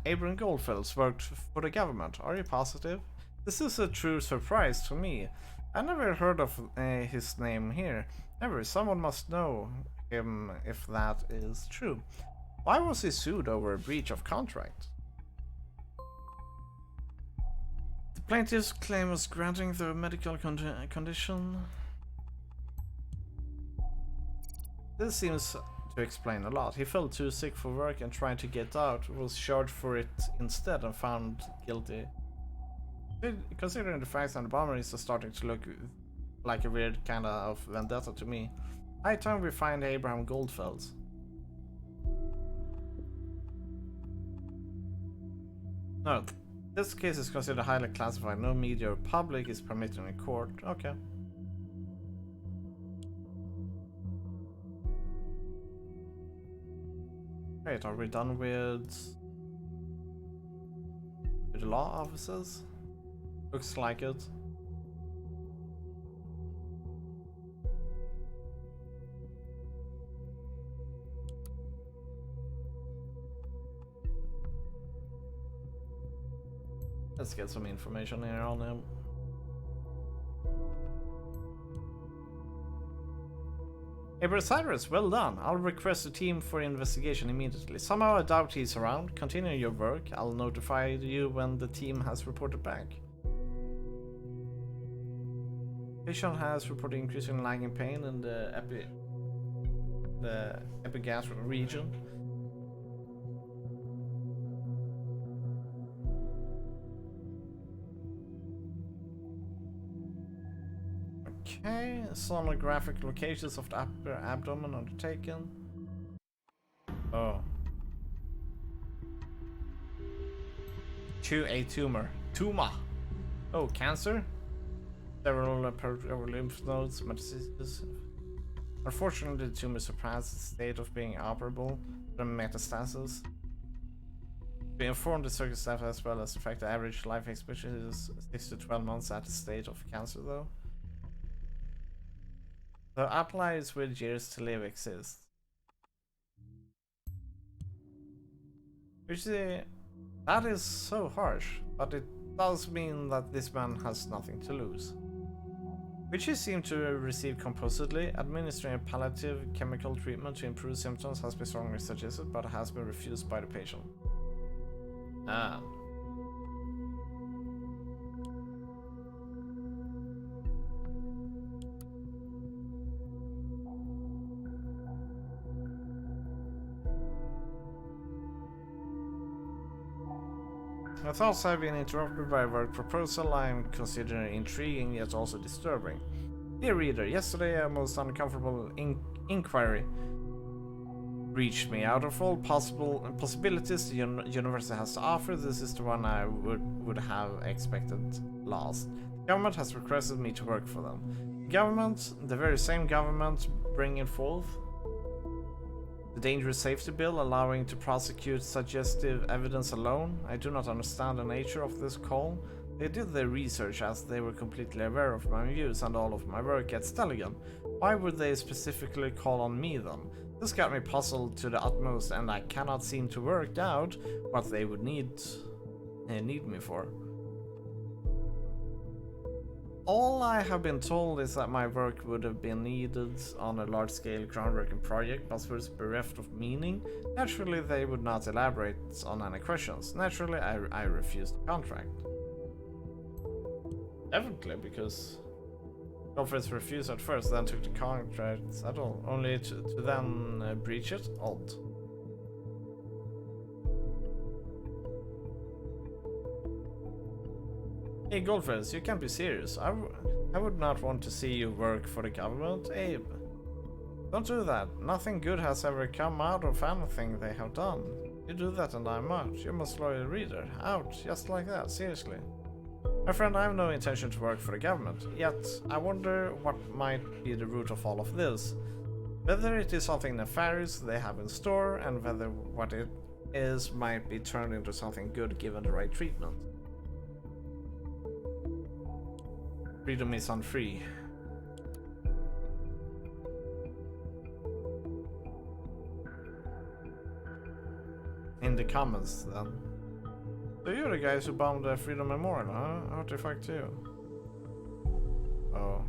Abram Goldfields worked for the government. Are you positive? This is a true surprise to me. I never heard of his name here. Never. Someone must know him if that is true. Why was he sued over a breach of contract? The plaintiff's claim was granting the medical condition. This seems to explain a lot. He felt too sick for work and tried to get out, was charged for it instead and found guilty. Considering the facts and the bomber is starting to look like a weird kind of vendetta to me. High time we find Abraham Goldfields. Note, this case is considered highly classified. No media or public is permitted in court. Okay. Great, are we done with the law officers? Looks like it. Let's get some information here on him. Hey, Cyrus, well done. I'll request a team for investigation immediately. Somehow I doubt he's around. Continue your work. I'll notify you when the team has reported back. Patient has reported increasing lagging pain in the epigastric region. Okay, sonographic locations of the upper abdomen undertaken. Oh. A tumor. Tumor. Oh, cancer? Several lymph nodes, metastasis. Unfortunately, the tumor surpassed the state of being operable from metastasis. We informed the circuit staff as well as the fact the average life expectancy is 6 to 12 months at the stage of cancer, though. The outliers with years to live exist. Which that is so harsh, but it does mean that this man has nothing to lose. Which he seemed to receive composedly. Administering a palliative chemical treatment to improve symptoms has been strongly suggested, but has been refused by the patient. Ah. My thoughts have been interrupted by a work proposal I am considering intriguing yet also disturbing. Dear reader, yesterday a most uncomfortable inquiry reached me. Out of all possible possibilities the university has to offer, this is the one I would have expected last. The government has requested me to work for them. Government, the very same government bringing forth the dangerous safety bill allowing to prosecute suggestive evidence alone. I do not understand the nature of this call. They did their research as they were completely aware of my views and all of my work at Stelligan. Why would they specifically call on me then? This got me puzzled to the utmost, and I cannot seem to work out what they would need me for. All I have been told is that my work would have been needed on a large-scale groundbreaking project, but was bereft of meaning. Naturally, they would not elaborate on any questions. Naturally, I refused the contract. Definitely, because Goldfriends refused at first, then took the contract at all, only to then breach it? Odd. Hey Goldfriends, you can't be serious. I would not want to see you work for the government, Abe. Don't do that. Nothing good has ever come out of anything they have done. You do that and I'm out. You're most loyal reader. Out, just like that, seriously. My friend, I have no intention to work for the government, yet I wonder what might be the root of all of this. Whether it is something nefarious they have in store, and whether what it is might be turned into something good given the right treatment. Freedom is unfree. In the comments, then. So you're the guys who bombed the Freedom Memorial, huh? What the fuck too? Oh.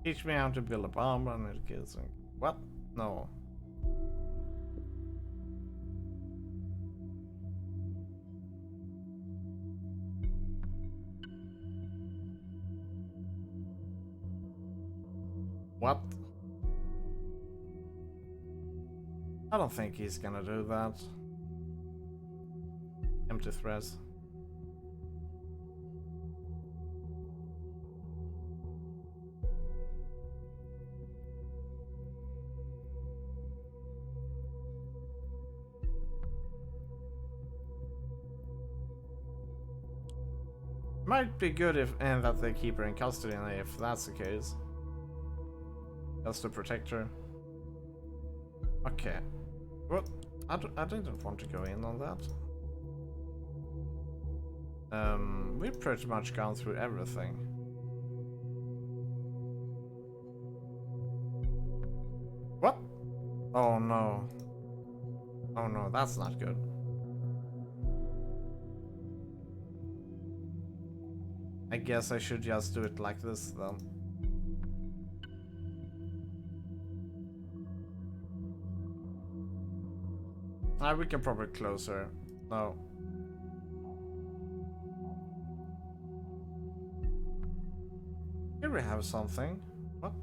Teach me how to build a bomb and it kills me. What? No. What? I don't think he's gonna do that. Empty threads. Might be good if and that they keep her in custody, and if that's the case. Just to protect her. Okay. Well, I didn't want to go in on that. We've pretty much gone through everything. What? Oh no. Oh no, that's not good. I guess I should just do it like this then. We can probably close her. No. Here we have something. What?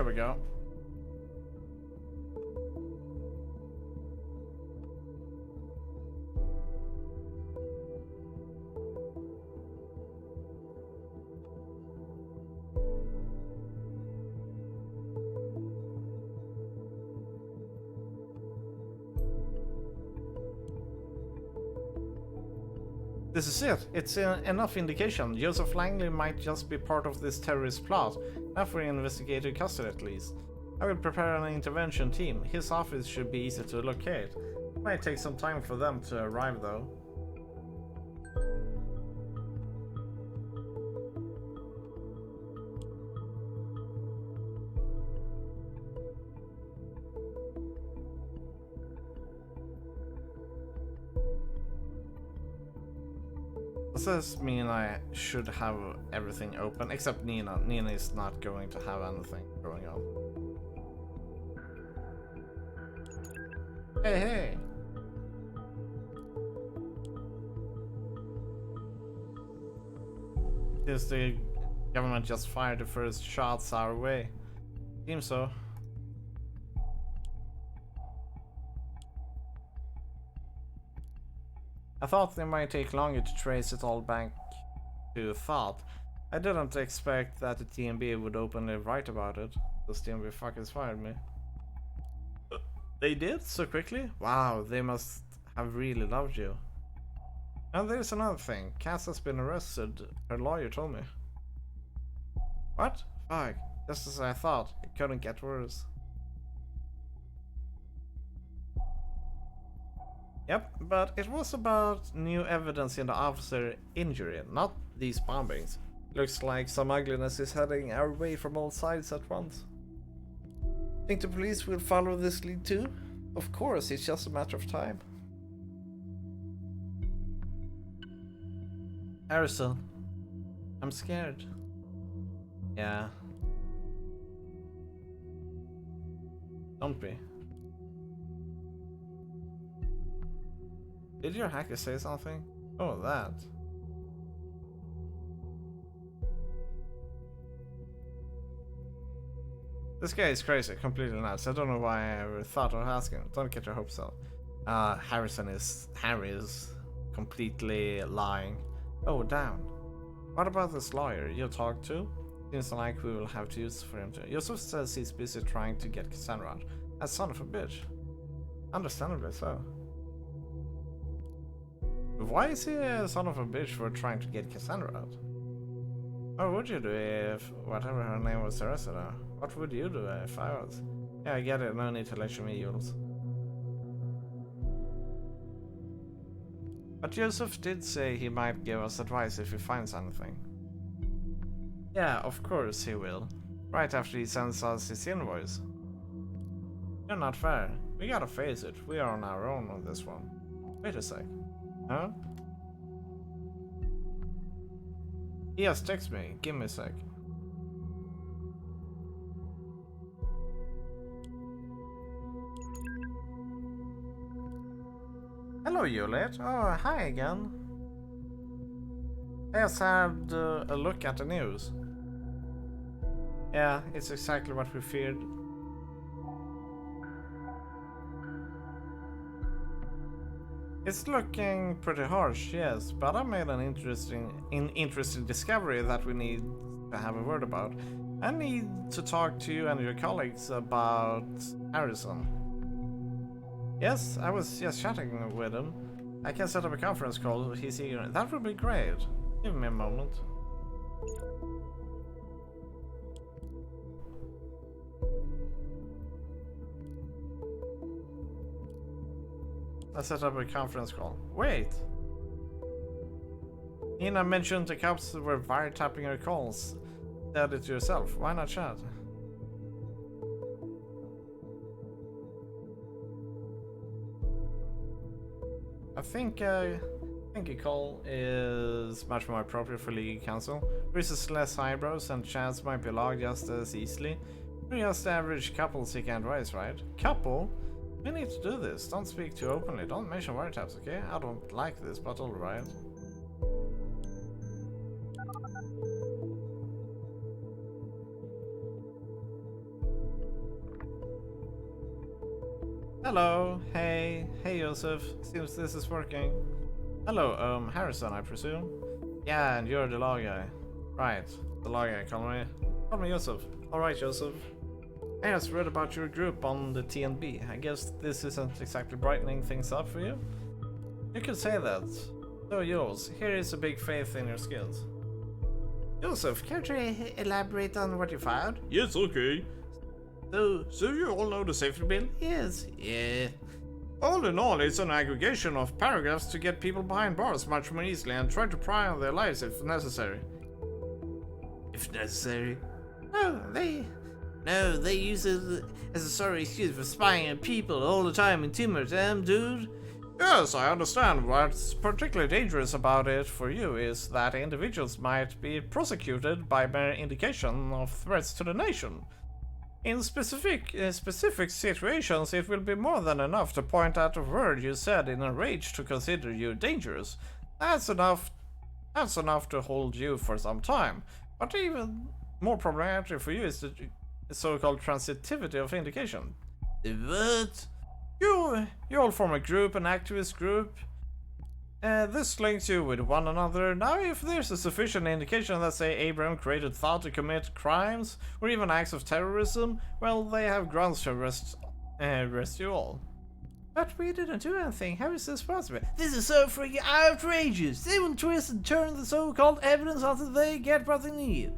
Here we go. This is it. It's enough indication. Joseph Langley might just be part of this terrorist plot. Enough for investigator custody at least. I will prepare an intervention team. His office should be easy to locate. It might take some time for them to arrive though. Does this mean I should have everything open? Except Nina. Nina is not going to have anything going on. Hey, hey! Is the government just fired the first shots our way? Seems so. I thought they might take longer to trace it all back to thought. I didn't expect that the TMB would openly write about it. Those TMB fuckers fired me. They did? So quickly? Wow, they must have really loved you. And there's another thing. Cass has been arrested, her lawyer told me. What? Fuck. Just as I thought. It couldn't get worse. Yep, but it was about new evidence in the officer injury, not these bombings. Looks like some ugliness is heading our way from all sides at once. Think the police will follow this lead too? Of course, it's just a matter of time. Harrison, I'm scared. Yeah. Don't be. Did your hacker say something? Oh, that. This guy is crazy, completely nuts. I don't know why I ever thought of asking. Don't get your hopes up. Harry is completely lying. Oh, damn. What about this lawyer you talked to? Seems like we will have to use for him too. Yusuf says he's busy trying to get Cassandra out. That son of a bitch. Understandably so. Why is he a son of a bitch for trying to get Cassandra out? What would you do if whatever her name was arrested? What would you do if I was? Yeah, I get it. No need to lecture me, Jules. But Joseph did say he might give us advice if he finds anything. Yeah, of course he will. Right after he sends us his invoice. You're not fair. We gotta face it. We are on our own on this one. Wait a sec. Huh? Yes, text me. Give me a sec. Hello, Juliet. Oh, hi again. I just had a look at the news. Yeah, it's exactly what we feared. It's looking pretty harsh, yes, but I made an interesting discovery that we need to have a word about. I need to talk to you and your colleagues about Harrison. Yes, I was just chatting with him. I can set up a conference call. He's eager. That would be great. Give me a moment. I set up a conference call. Wait! Nina mentioned the cops were wiretapping her calls. Said it yourself. Why not chat? I think a call is much more appropriate for legal counsel. Versus less eyebrows and chats might be logged just as easily. We're just average couple seeking advice, right? Couple? We need to do this. Don't speak too openly. Don't mention wiretaps, okay? I don't like this, but alright. Hello. Hey. Hey, Joseph. Seems this is working. Hello, Harrison, I presume? Yeah, and you're the law guy. Right. The law guy. Call me Joseph. Alright, Joseph. I just read about your group on the TNB. I guess this isn't exactly brightening things up for you? You could say that. So, Jules, here is a big faith in your skills. Joseph, can't you elaborate on what you found? Yes, okay. So you all know the safety bill? Yes. Yeah. All in all, it's an aggregation of paragraphs to get people behind bars much more easily and try to pry on their lives if necessary. If necessary. No, they use it as a sorry excuse for spying on people all the time in Timor, dude. Yes, I understand. What's particularly dangerous about it for you is that individuals might be prosecuted by mere indication of threats to the nation. In specific situations, it will be more than enough to point out a word you said in a rage to consider you dangerous. That's enough to hold you for some time. But even more problematic for you is the so-called transitivity of indication. What? You all form a group, an activist group. This links you with one another. Now, if there's a sufficient indication that, say, Abraham created thought to commit crimes or even acts of terrorism, well, they have grounds to arrest you all. But we didn't do anything. How is this possible? This is so freaking outrageous. They will twist and turn the so-called evidence until they get what they need.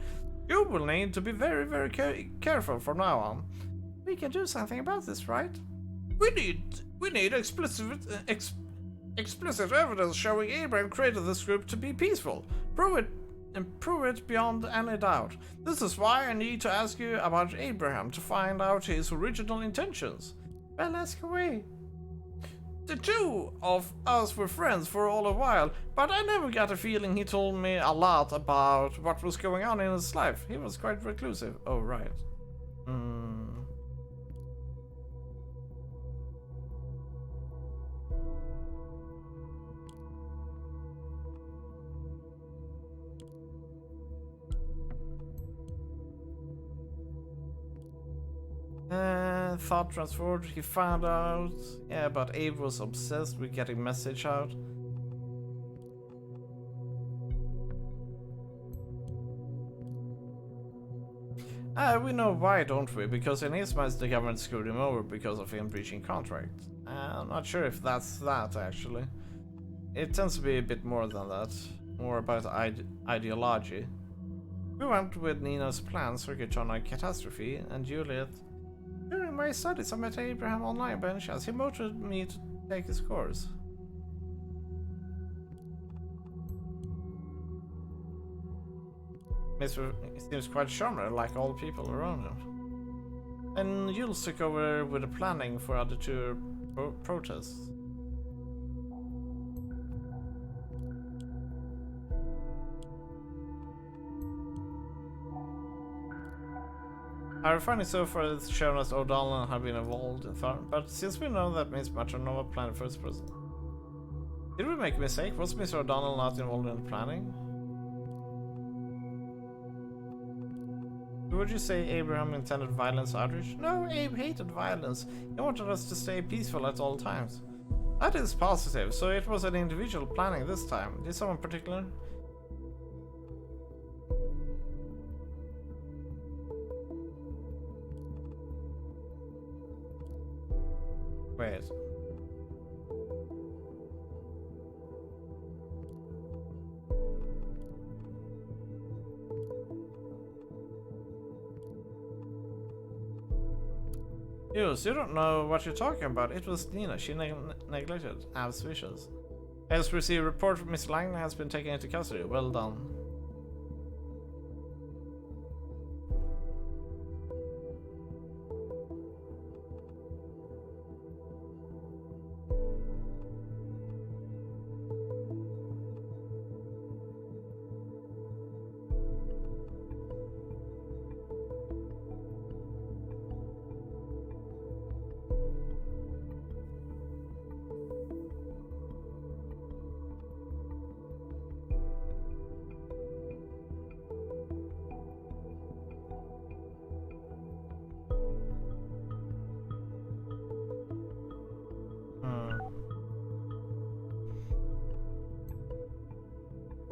You will need to be very, very careful from now on. We can do something about this, right? We need explicit evidence showing Abraham created this group to be peaceful. Prove it beyond any doubt. This is why I need to ask you about Abraham to find out his original intentions. Well, ask away. The two of us were friends for all a while, but I never got a feeling he told me a lot about what was going on in his life. He was quite reclusive. Oh, right. Thought transferred, he found out. Yeah, but Abe was obsessed with getting message out. We know why, don't we? Because in his mind the government screwed him over because of him breaching contract. I'm not sure if that's that, actually. It tends to be a bit more than that. More about ideology. We went with Nina's plan, circuit on a catastrophe, and Juliet. During my studies, I met Abraham online by any chance. He motivated me to take his course. He seems quite charming, like all people around him. And Jules took over with the planning for other two protests. Our findings so far has shown us O'Donnell have been involved in thought, but since we know that Miss Matronova planned first person. Did we make a mistake? Was Mr. O'Donnell not involved in the planning? Would you say Abraham intended violence outrage? No, Abe hated violence. He wanted us to stay peaceful at all times. That is positive, so it was an individual planning this time. Did someone particular? Wait. You don't know what you're talking about. It was Nina. She neglected Av's wishes. As received a report from Miss Lang has been taken into custody. Well done.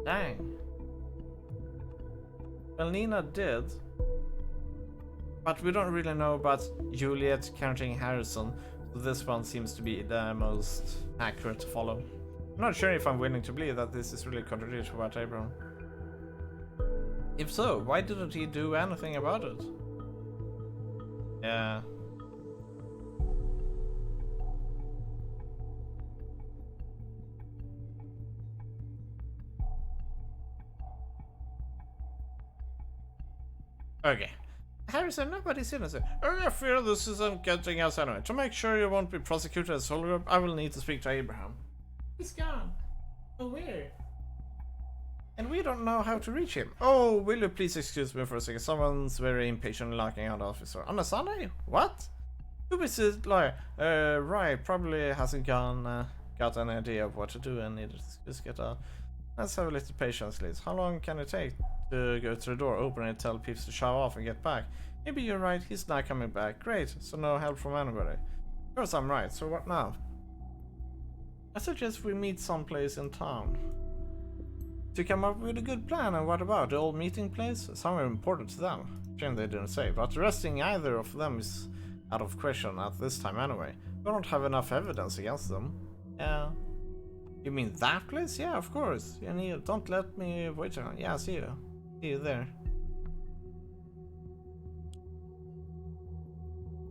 Dang. Well, Nina did. But we don't really know about Juliet counting Harrison, so this one seems to be the most accurate to follow. I'm not sure if I'm willing to believe that this is really contradictory to what Abraham. If so, why didn't he do anything about it? Yeah. Okay. Harrison, nobody's innocent. I fear this isn't getting us anyway. To make sure you won't be prosecuted as whole group, I will need to speak to Abraham. He's gone. Oh, where? And we don't know how to reach him. Oh, will you please excuse me for a second? Someone's very impatient knocking on the office door. On a Sunday? What? Who is this lawyer? Right, probably hasn't got an idea of what to do and needed to just get out. Let's have a little patience, Liz. How long can it take to go to the door, open it, tell Peeps to shove off and get back? Maybe you're right, he's not coming back. Great, so no help from anybody. Of course I'm right, so what now? I suggest we meet someplace in town. To come up with a good plan, and what about the old meeting place? Somewhere important to them. Shame they didn't say, but arresting either of them is out of question at this time anyway. We don't have enough evidence against them. Yeah. You mean that place? Yeah, of course. Don't let me wait around. Yeah, see you. See you there.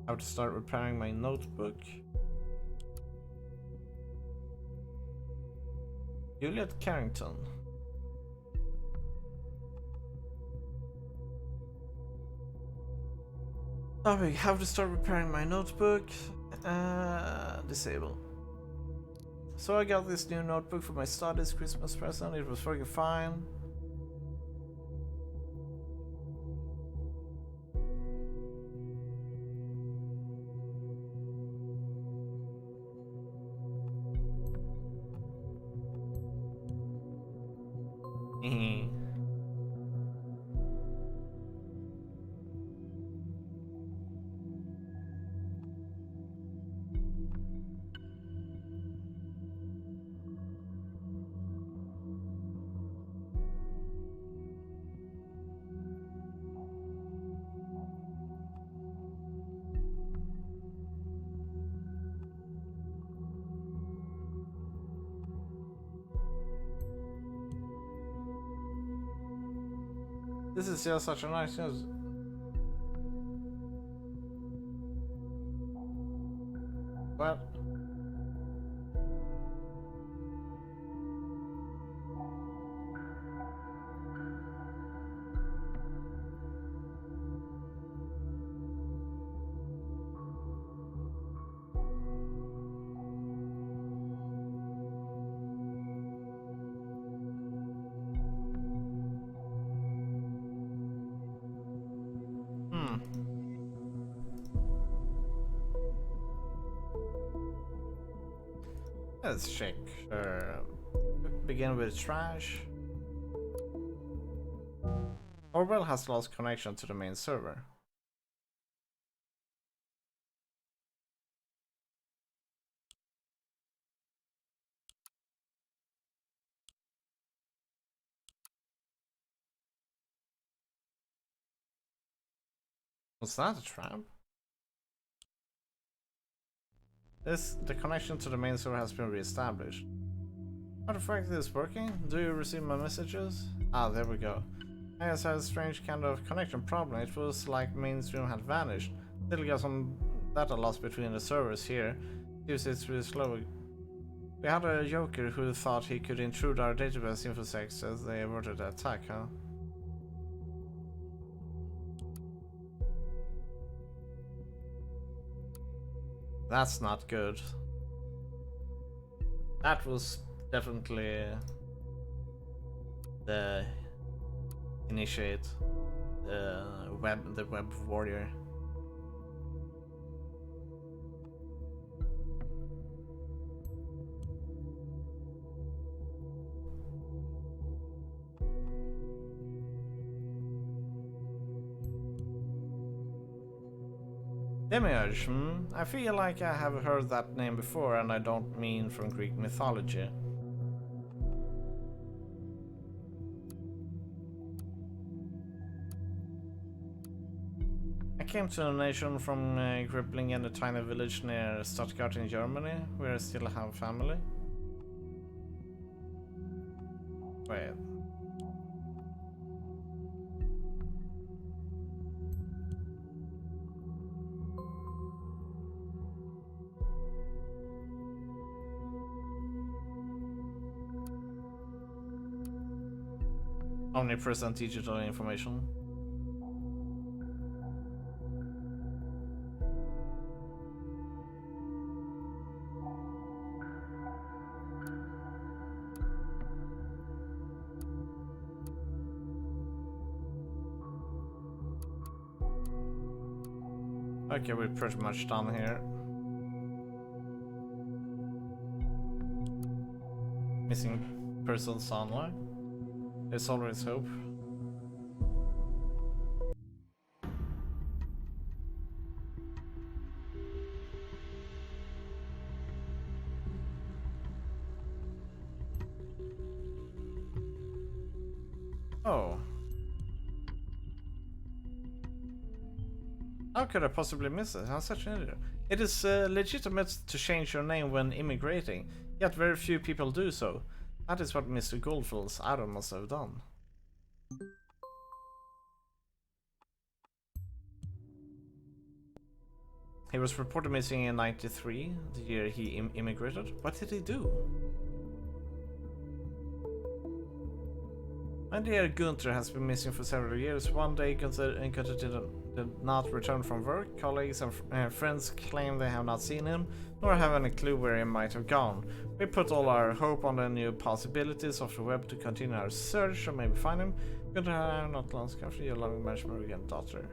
I have to start repairing my notebook. Juliet Carrington. I have to start repairing my notebook. Disable. So I got this new notebook for my studies Christmas present. It was working fine. This is just such a nice news. What? Let's check. Begin with trash. Orwell has lost connection to the main server. Was that a trap? The connection to the main server has been re-established. How the fuck is this working? Do you receive my messages? Ah, there we go. I guess I had a strange kind of connection problem. It was like mainstream had vanished. Still got some data loss between the servers here. Use it's really slow. We had a joker who thought he could intrude our database infosec as they averted the attack, huh? That's not good. That was definitely the initiate, the web warrior. Demiurge, I feel like I have heard that name before, and I don't mean from Greek mythology. I came to the nation from Grippling in a tiny village near Stuttgart in Germany, where I still have family. Wait. Omnipresent digital information. Okay, we're pretty much done here. Missing persons online. There's always hope. Oh. How could I possibly miss it? I'm such an idiot. It is legitimate to change your name when immigrating, yet very few people do so. That is what Mr. Goldfield's Adam must have done. He was reported missing in '93, the year he immigrated. What did he do? My dear Gunther has been missing for several years. One day, Gunther did not return from work. Colleagues and friends claim they have not seen him, nor have any clue where he might have gone. We put all our hope on the new possibilities of the web to continue our search and maybe find him. Gunther, I have not lost country, your loving marriage, Marie daughter.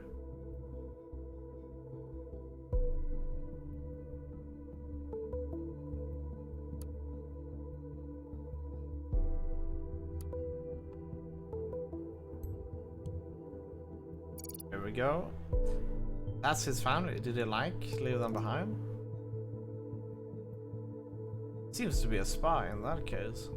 There we go. That's his family. Did he leave them behind? Seems to be a spy in that case.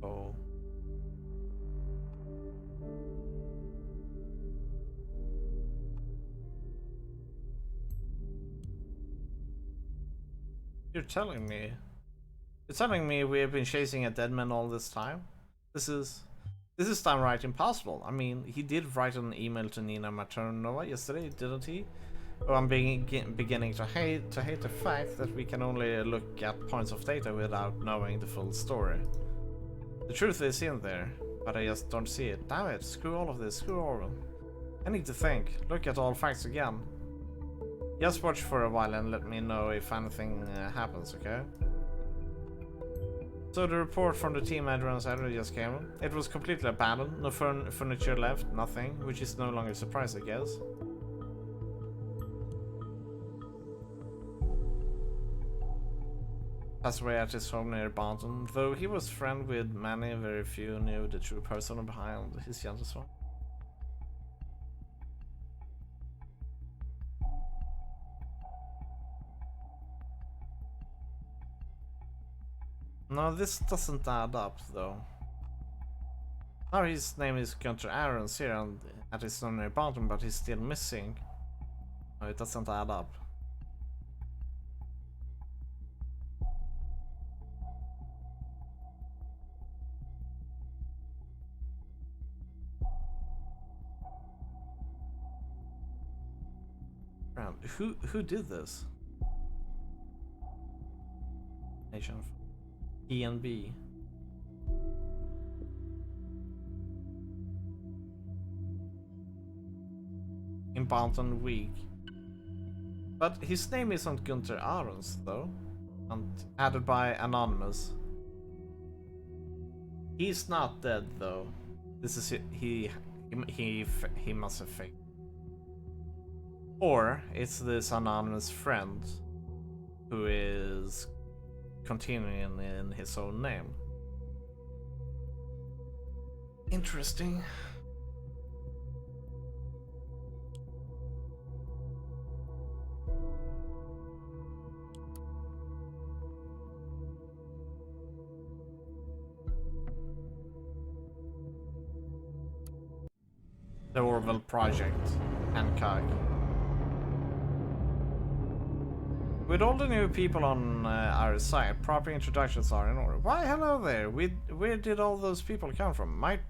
Oh. You're telling me we have been chasing a dead man all this time? This is downright impossible. I mean, he did write an email to Nina Maternova yesterday, didn't he? Oh, I'm beginning to hate the fact that we can only look at points of data without knowing the full story. The truth is in there, but I just don't see it. Damn it, screw all of this, screw Orwell. I need to think, look at all facts again. Just watch for a while and let me know if anything happens, okay? So the report from the team Adrian's Saturday just came. It was completely abandoned, no furniture left, nothing, which is no longer a surprise, I guess. Passed away at his home near Banton. Though he was friend with many, very few knew the true person behind his youngest son. No, this doesn't add up, though. Now his name is Gunther Ahrens here and at his home near Banton, but he's still missing. No, it doesn't add up. Who did this? Nation ENB. In Banton Week. But his name isn't Gunther Ahrens though. And added by Anonymous. He's not dead though. This is it. He must have faked. Or it's this anonymous friend who is continuing in his own name. Interesting. The Orwell Project. Hancock. With all the new people on our site, proper introductions are in order. Why, hello there. Where did all those people come from? Might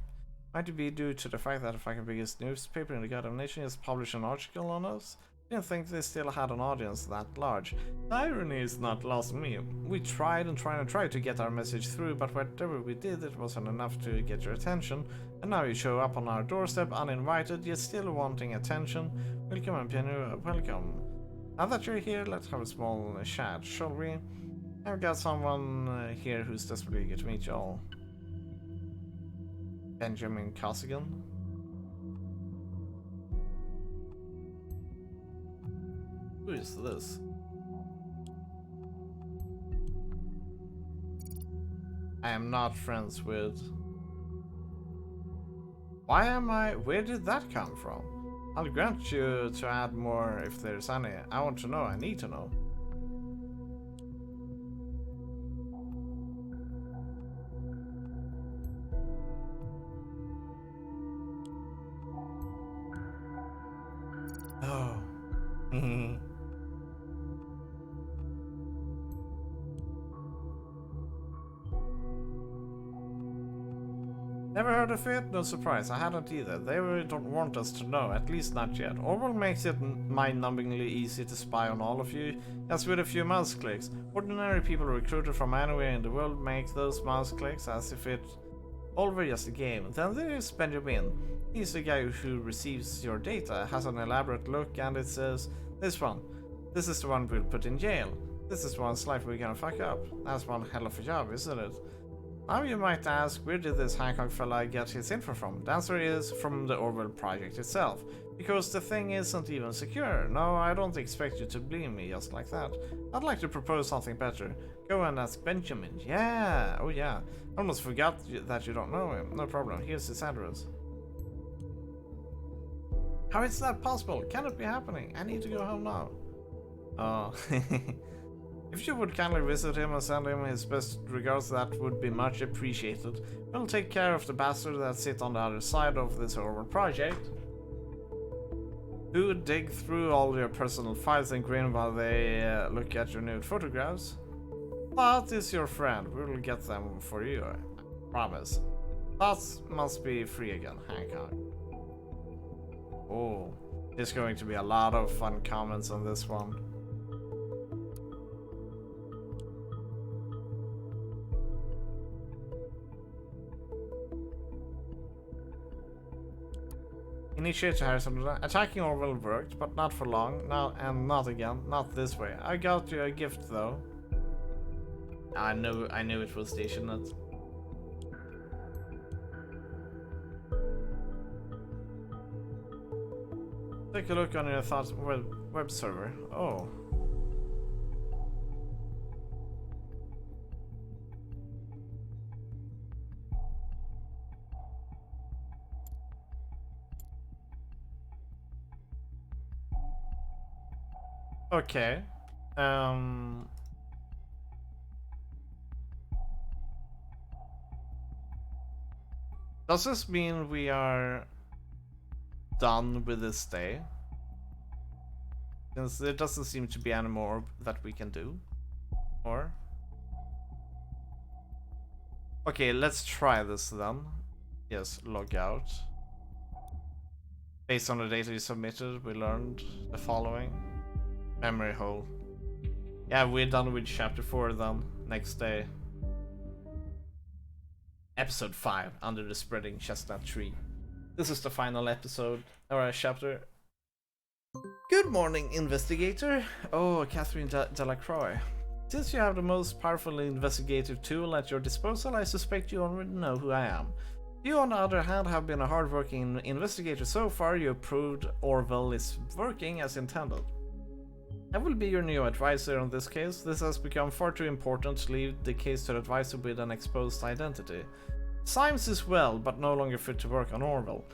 it be due to the fact that the fucking biggest newspaper in the goddamn nation has published an article on us? Didn't think they still had an audience that large. The irony is not lost on me. We tried and tried to get our message through, but whatever we did, it wasn't enough to get your attention. And now you show up on our doorstep uninvited, yet still wanting attention. Welcome, and piano, welcome. Now that you're here, let's have a small chat, shall we? I've got someone here who's desperately eager to meet you all. Benjamin Costigan? Who is this? I am not friends with... Why am I... Where did that come from? I'll grant you to add more if there's any. I want to know, I need to know. Oh. Never heard of it? No surprise, I hadn't either. They really don't want us to know, at least not yet. Orwell makes it mind-numbingly easy to spy on all of you, just with a few mouse clicks. Ordinary people recruited from anywhere in the world make those mouse clicks as if it all were just a game. Then there's Benjamin. He's the guy who receives your data, has an elaborate look, and it says, this one. This is the one we'll put in jail. This is the one's life we're gonna fuck up. That's one hell of a job, isn't it? Now you might ask, where did this Hancock fella get his info from? The answer is from the Orwell Project itself. Because the thing isn't even secure. No, I don't expect you to blame me just like that. I'd like to propose something better. Go and ask Benjamin. Yeah, oh yeah. I almost forgot that you don't know him. No problem, here's his address. How is that possible? Can it be happening? I need to go home now. Oh. If you would kindly visit him and send him his best regards, that would be much appreciated. We'll take care of the bastard that sits on the other side of this Orwell project. Who would dig through all your personal files and grin while they look at your nude photographs? That is your friend. We will get them for you, I promise. That must be free again, Hancock. Oh, there's going to be a lot of fun comments on this one. Initiate to Harrison. Attacking Orwell worked, but not for long. Now and not again. Not this way. I got you a gift though. I knew it was stationed. Take a look on your thoughts web server. Oh. Okay. Does this mean we are done with this day? Since there doesn't seem to be any more that we can do. Or? Okay, let's try this then. Yes, log out. Based on the data you submitted, we learned the following. Memory hole. Yeah, we're done with chapter 4 then. Next day. Episode 5, Under the Spreading Chestnut Tree. This is the final episode, or chapter. Good morning, investigator. Oh, Catherine Delacroix. Since you have the most powerful investigative tool at your disposal, I suspect you already know who I am. You, on the other hand, have been a hard-working investigator so far. You proved Orwell is working as intended. I will be your new advisor on this case. This has become far too important to leave the case to the advisor with an exposed identity. Symes is well, but no longer fit to work on Orwell.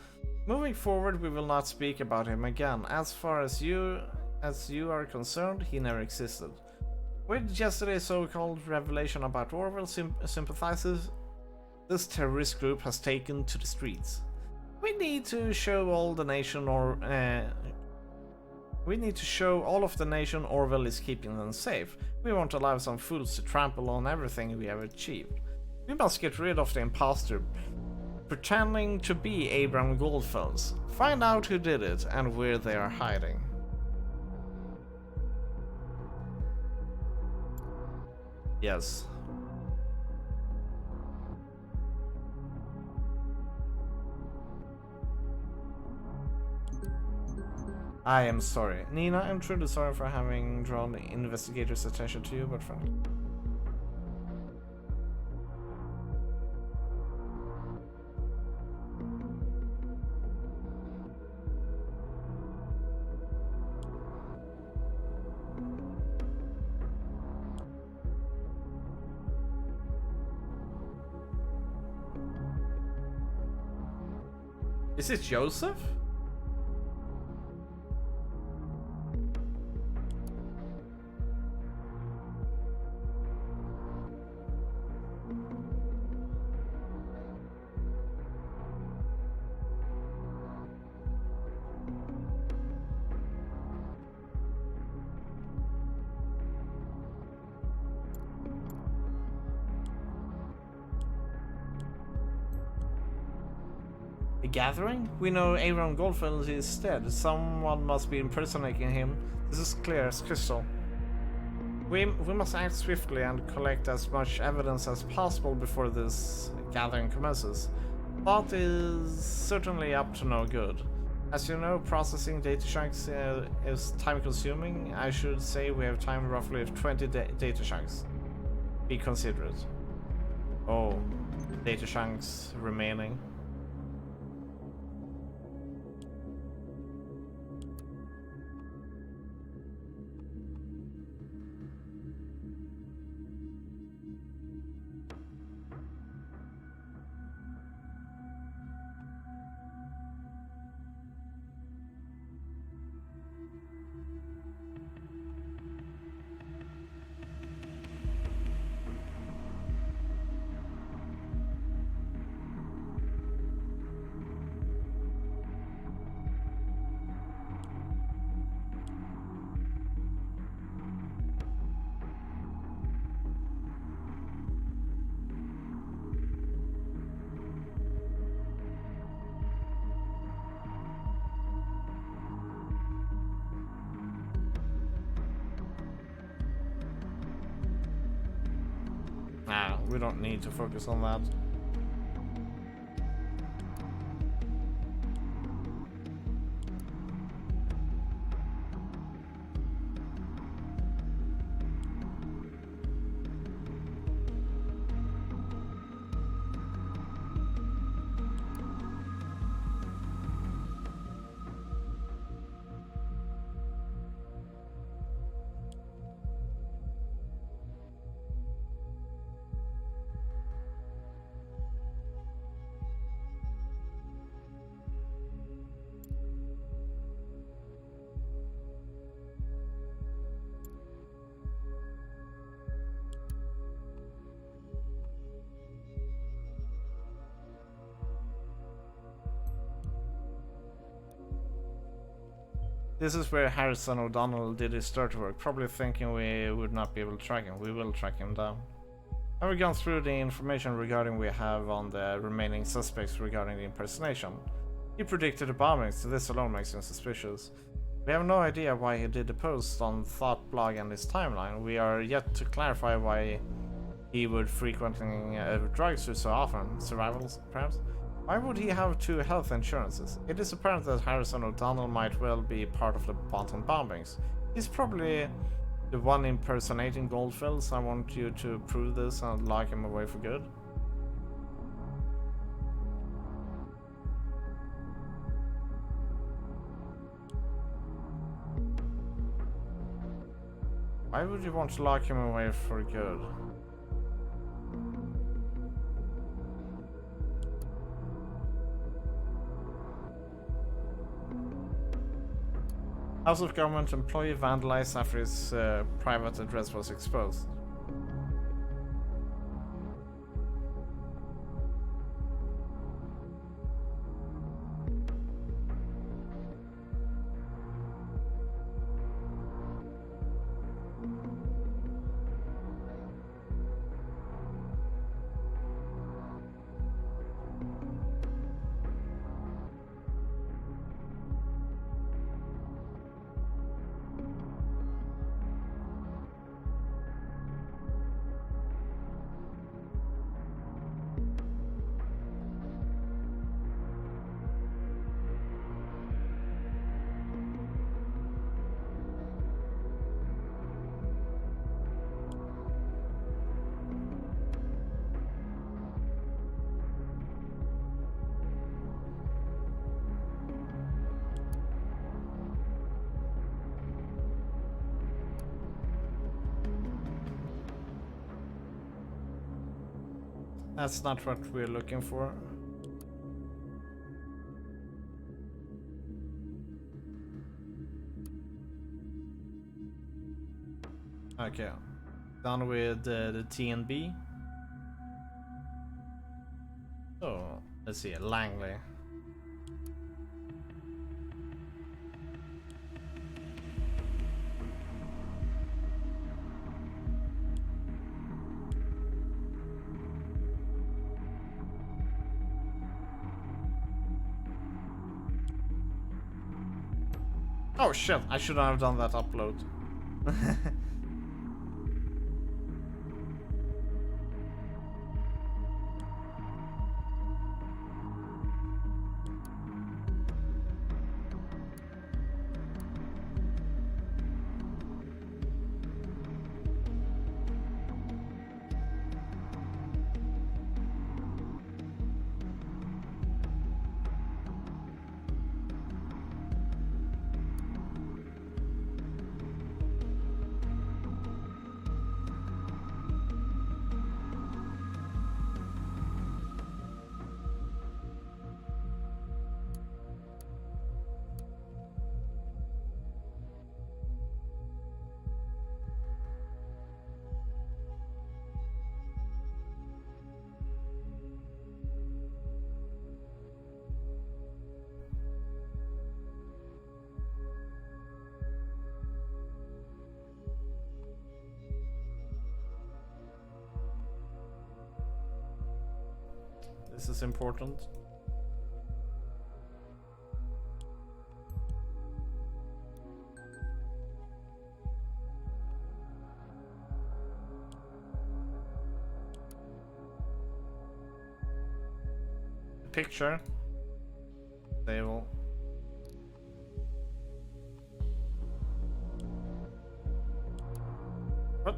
Moving forward, we will not speak about him again. As far as you are concerned, he never existed. With yesterday's so-called revelation about Orwell sympathizers, this terrorist group has taken to the streets. We need to show all the nation or we need to show all of the nation Orwell is keeping them safe. We won't allow some fools to trample on everything we have achieved. We must get rid of the imposter pretending to be Abraham Goldfells. Find out who did it and where they are hiding. Yes. I am sorry. Nina, I'm truly sorry for having drawn the investigators' attention to you, but frankly. Is it Joseph? A gathering? We know Aaron Goldfield is dead. Someone must be impersonating him. This is clear as crystal. We must act swiftly and collect as much evidence as possible before this gathering commences. Thought is certainly up to no good. As you know, processing data chunks is time consuming. I should say we have time roughly of 20 data chunks. Be considerate. Oh, data chunks remaining. Nah, we don't need to focus on that. This is where Harrison O'Donnell did his dirty work, probably thinking we would not be able to track him. We will track him down. Have we gone through the information regarding we have on the remaining suspects regarding the impersonation? He predicted the bombings, so this alone makes him suspicious. We have no idea why he did the post on Thought blog and his timeline. We are yet to clarify why he would frequenting drugstores so often. Survivals, perhaps? Why would he have two health insurances? It is apparent that Harrison O'Donnell might well be part of the Bonton bombings. He's probably the one impersonating Goldfields. I want you to prove this and lock him away for good. Why would you want to lock him away for good? House of Government employee vandalized after his private address was exposed. That's not what we're looking for. Okay. Done with the TNB. So, let's see, Langley. Oh shit, I should not have done that upload. This is important. The picture. Stable. What?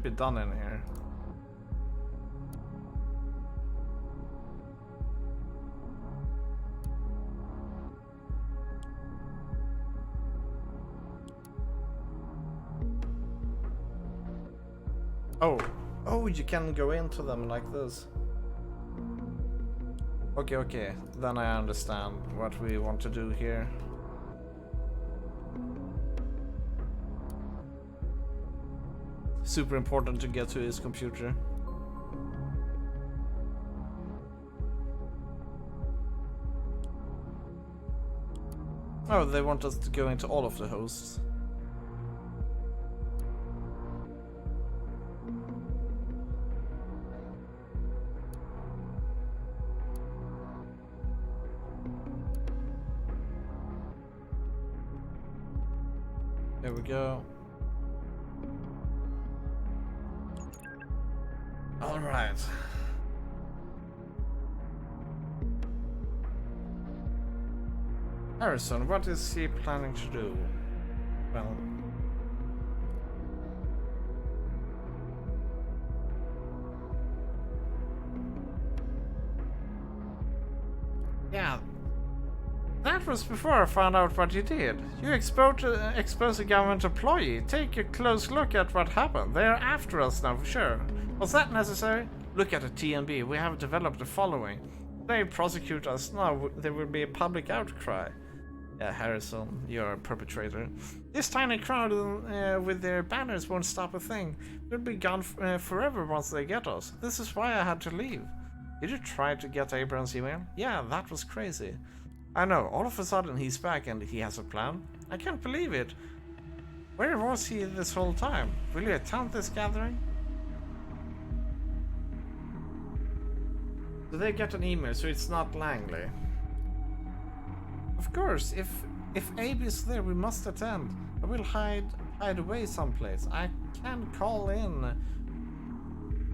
Be done in here. Oh, you can go into them like this. Okay, then I understand what we want to do here. Super important to get to his computer. Oh, they want us to go into all of the hosts. There we go. All right. Harrison, what is he planning to do? Well, yeah, that was before I found out what you did. You exposed a government employee. Take a close look at what happened. They are after us now for sure. Was that necessary? Look at the TNB. We have developed a following. They prosecute us now. There will be a public outcry. Yeah, Harrison, you're a perpetrator. This tiny crowd with their banners won't stop a thing. We'll be gone forever once they get us. This is why I had to leave. Did you try to get Abraham's email? Yeah, that was crazy. I know, all of a sudden he's back and he has a plan. I can't believe it. Where was he this whole time? Will you attend this gathering? So they get an email, so it's not Langley. Of course, if Abe is there, we must attend. I will hide away someplace. I can call in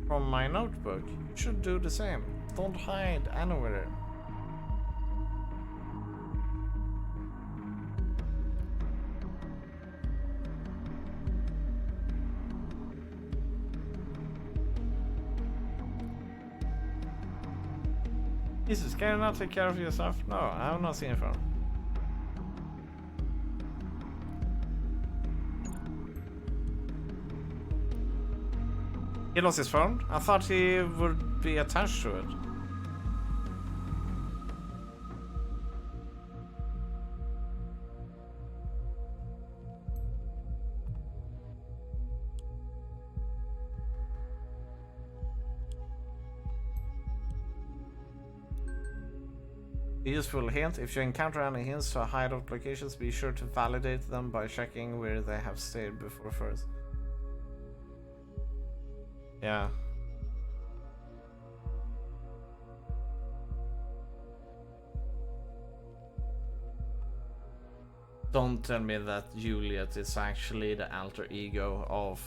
from my notebook. You should do the same. Don't hide anywhere. Jesus, can you not take care of yourself? No, I have not seen it from. He lost his phone? I thought he would be attached to it. A useful hint, if you encounter any hints to hideout locations, be sure to validate them by checking where they have stayed before first. Yeah. Don't tell me that Juliet is actually the alter ego of...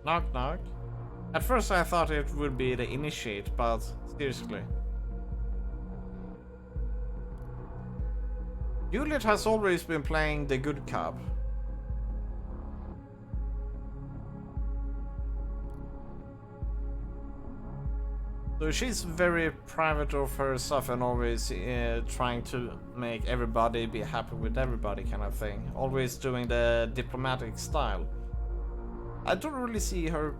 Knock knock. At first I thought it would be the initiate, but seriously. Juliet has always been playing the good cop. So she's very private of her stuff and always trying to make everybody be happy with everybody kind of thing. Always doing the diplomatic style. I don't really see her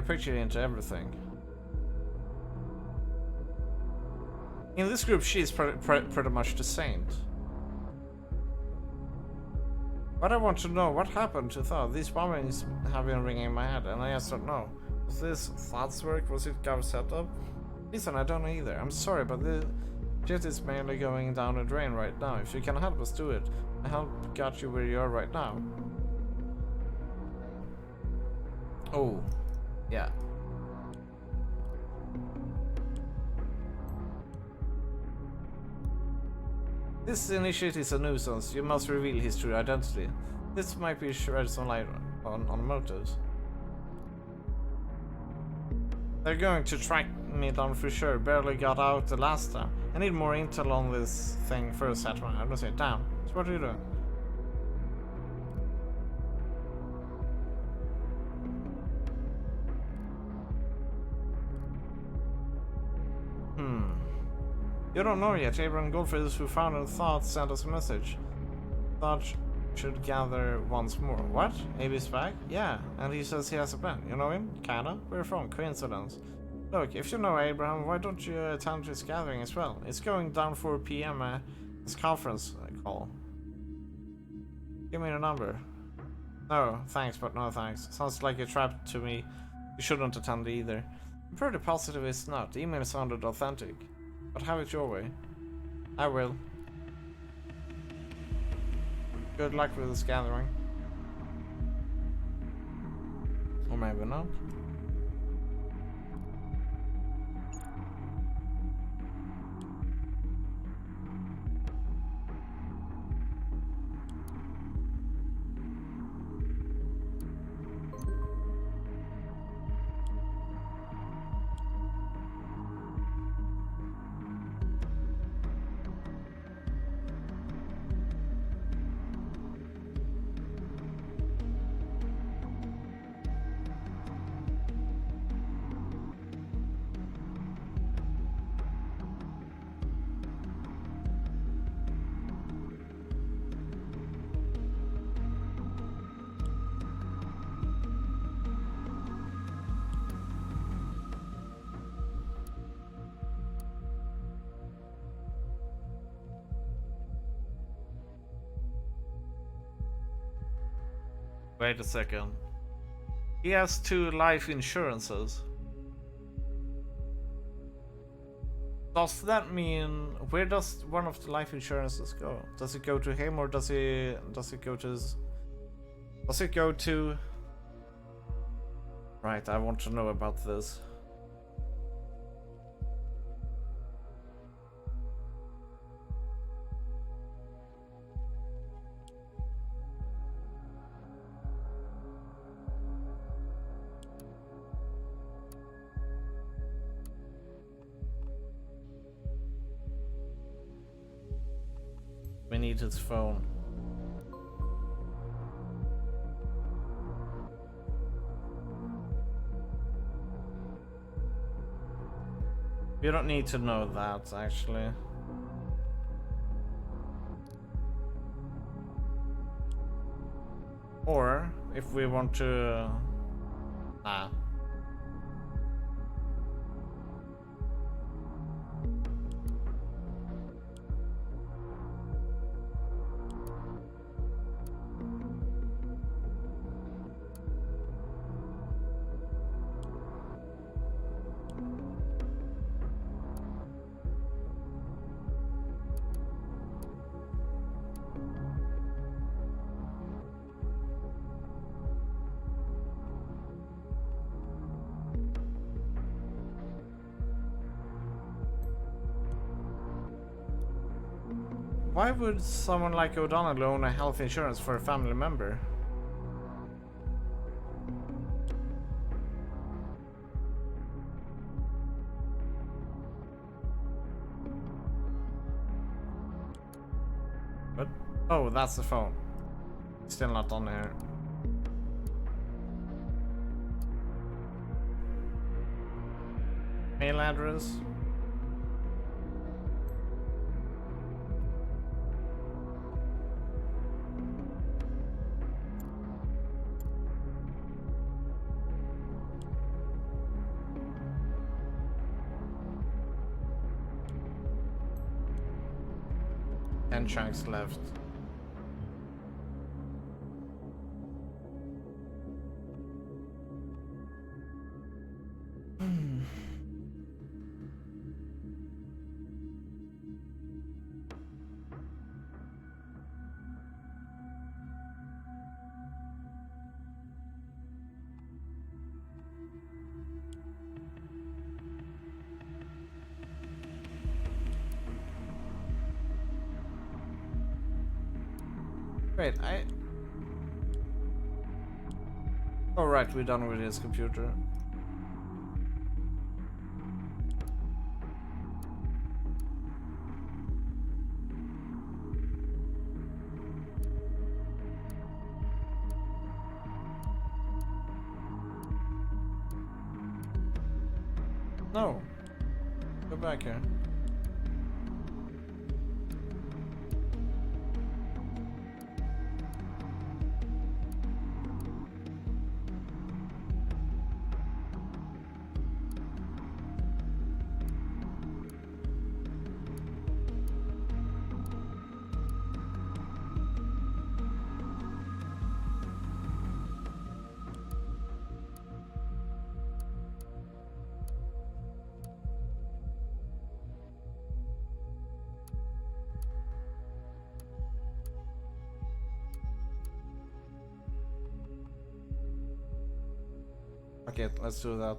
picture into everything. In this group, she's pretty much the saint. But I want to know what happened to Thought. These bombings have been ringing in my head, and I just don't know. Was this Thought's work? Was it Gov setup? Listen, I don't know either. I'm sorry, but the shit is mainly going down the drain right now. If you can help us do it, I help got you where you are right now. Oh, yeah. This initiate is a nuisance. You must reveal his true identity. This might be shed some light on motives. They're going to track me down for sure. Barely got out the last time. I need more intel on this thing first, Satman. I'm gonna say, damn. So what are you doing? You don't know yet. Abraham Goldfish, who founded Thought, sent us a message. Thought should gather once more. What? AB's back? Yeah, and he says he has a plan. You know him? Kinda? Where from? Coincidence. Look, if you know Abraham, why don't you attend his gathering as well? It's going down 4 PM at his conference call. Give me the number. No, thanks, but no thanks. Sounds like a trap to me. You shouldn't attend either. I'm pretty positive it's not. The email sounded authentic. But have it your way. I will. Good luck with this gathering. Or maybe not. Wait a second. He has 2 life insurances. Does that mean where does one of the life insurances go? Does it go to him or does it go to Right, I want to know about this. We need his phone. We don't need to know that, actually. Or, if we want to... Nah. Why would someone like O'Donnell own a health insurance for a family member? What? Oh, that's the phone. Still not on here. Mail address. Ten chunks left. Wait, oh right, we're done with his computer. No. Go back here. Okay, let's do that.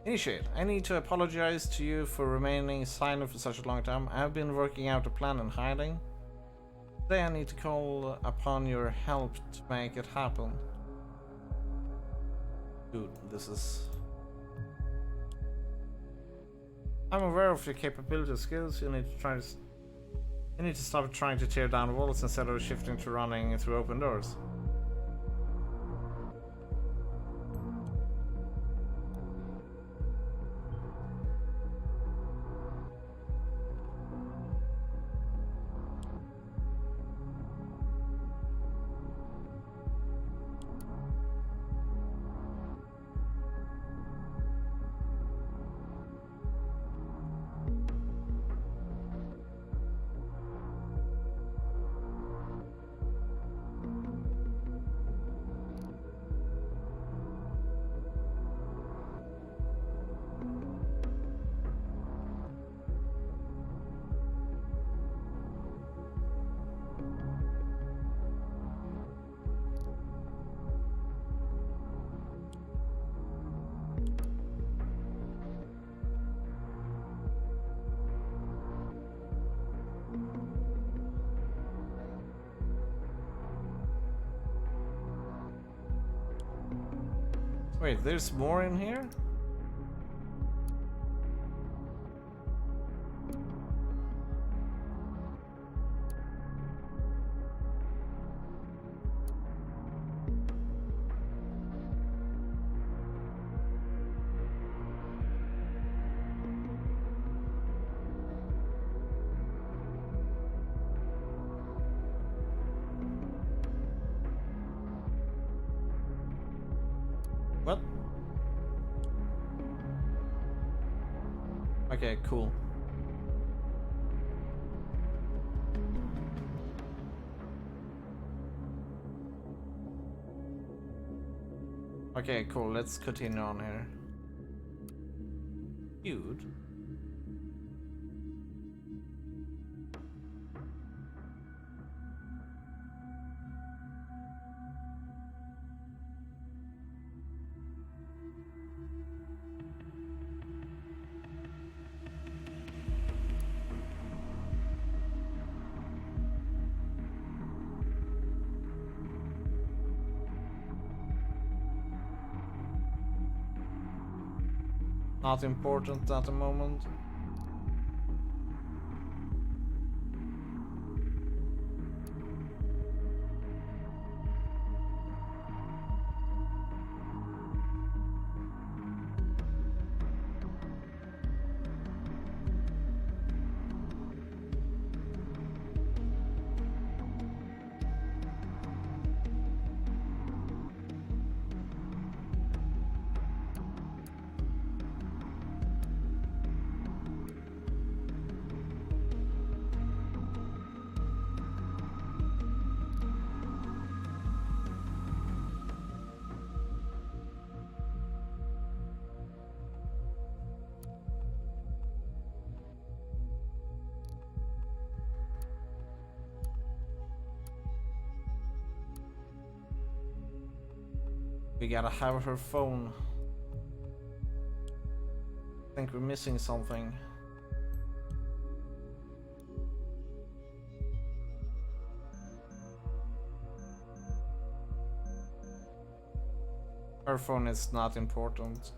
Initiate. I need to apologize to you for remaining silent for such a long time. I have been working out a plan and hiding. Today I need to call upon your help to make it happen. Dude, this is... I'm aware of your capability and skills. You need to stop trying to tear down walls instead of shifting to running through open doors. Wait, there's more in here? Okay, cool. Okay, cool. Let's continue on here. Dude. Not important at the moment. We gotta have her phone. I think we're missing something. Her phone is not important.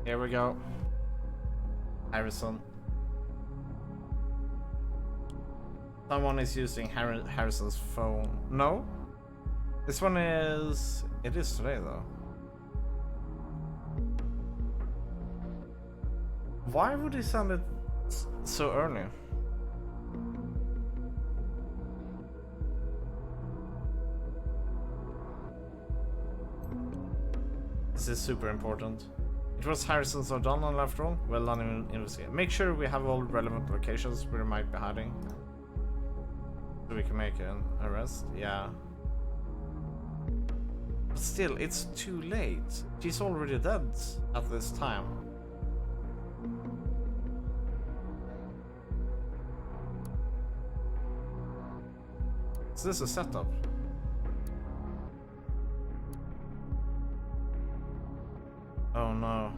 Here we go. Harrison. Someone is using Harrison's phone. No? This one is... It is today though. Why would he send it so early? This is super important. It was Harrison's O'Donnell after all. Well done in investigating. Make sure we have all relevant locations where he might be hiding. So we can make an arrest. Yeah. But still, it's too late. She's already dead at this time. Is this a setup? Oh no.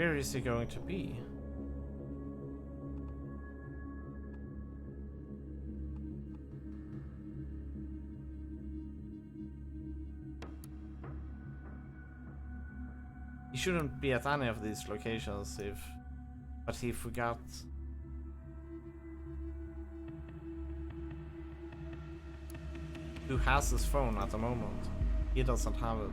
Where is he going to be? He shouldn't be at any of these locations but he forgot. Who has his phone at the moment? He doesn't have it.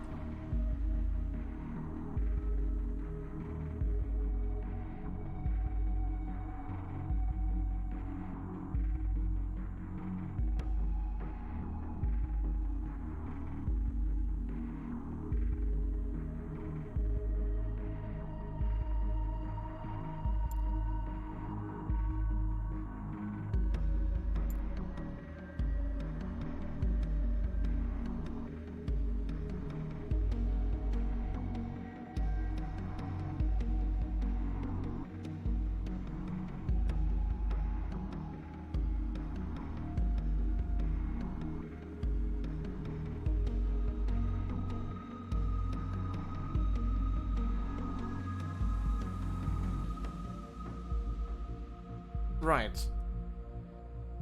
Right.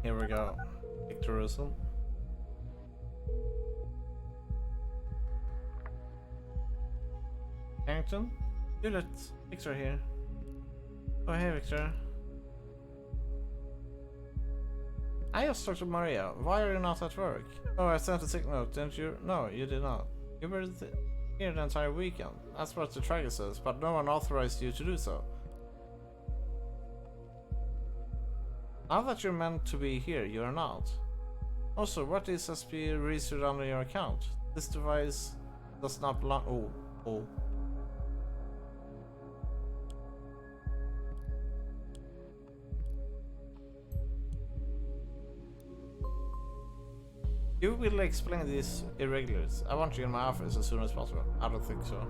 Here we go. Victorism. Carrington? Juliet. Victor here. Oh, hey, Victor. I just talked to Maria. Why are you not at work? Oh, I sent a sick note, didn't you? No, you did not. You were here the entire weekend. That's what the tracker says, but no one authorized you to do so. Now that you're meant to be here, you are not. Also, what is SP registered under your account? This device does not belong. Oh. You will explain these irregulars. I want you in my office as soon as possible. I don't think so.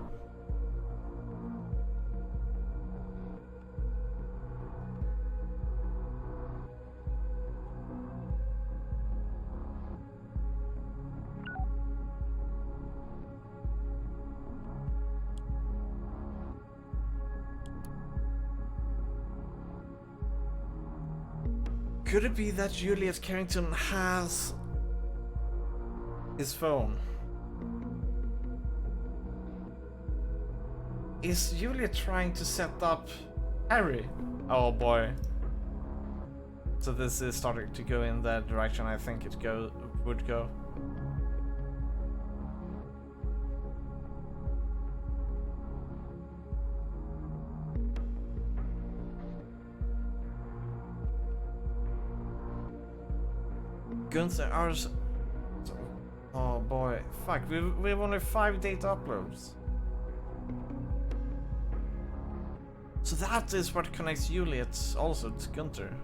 Could it be that Juliet Carrington has his phone? Is Juliet trying to set up Harry? Oh boy. So this is starting to go in that direction I think it would go. Gunther, ours. Oh boy, fuck! We have only 5 data uploads. So that is what connects Juliet also to Gunther.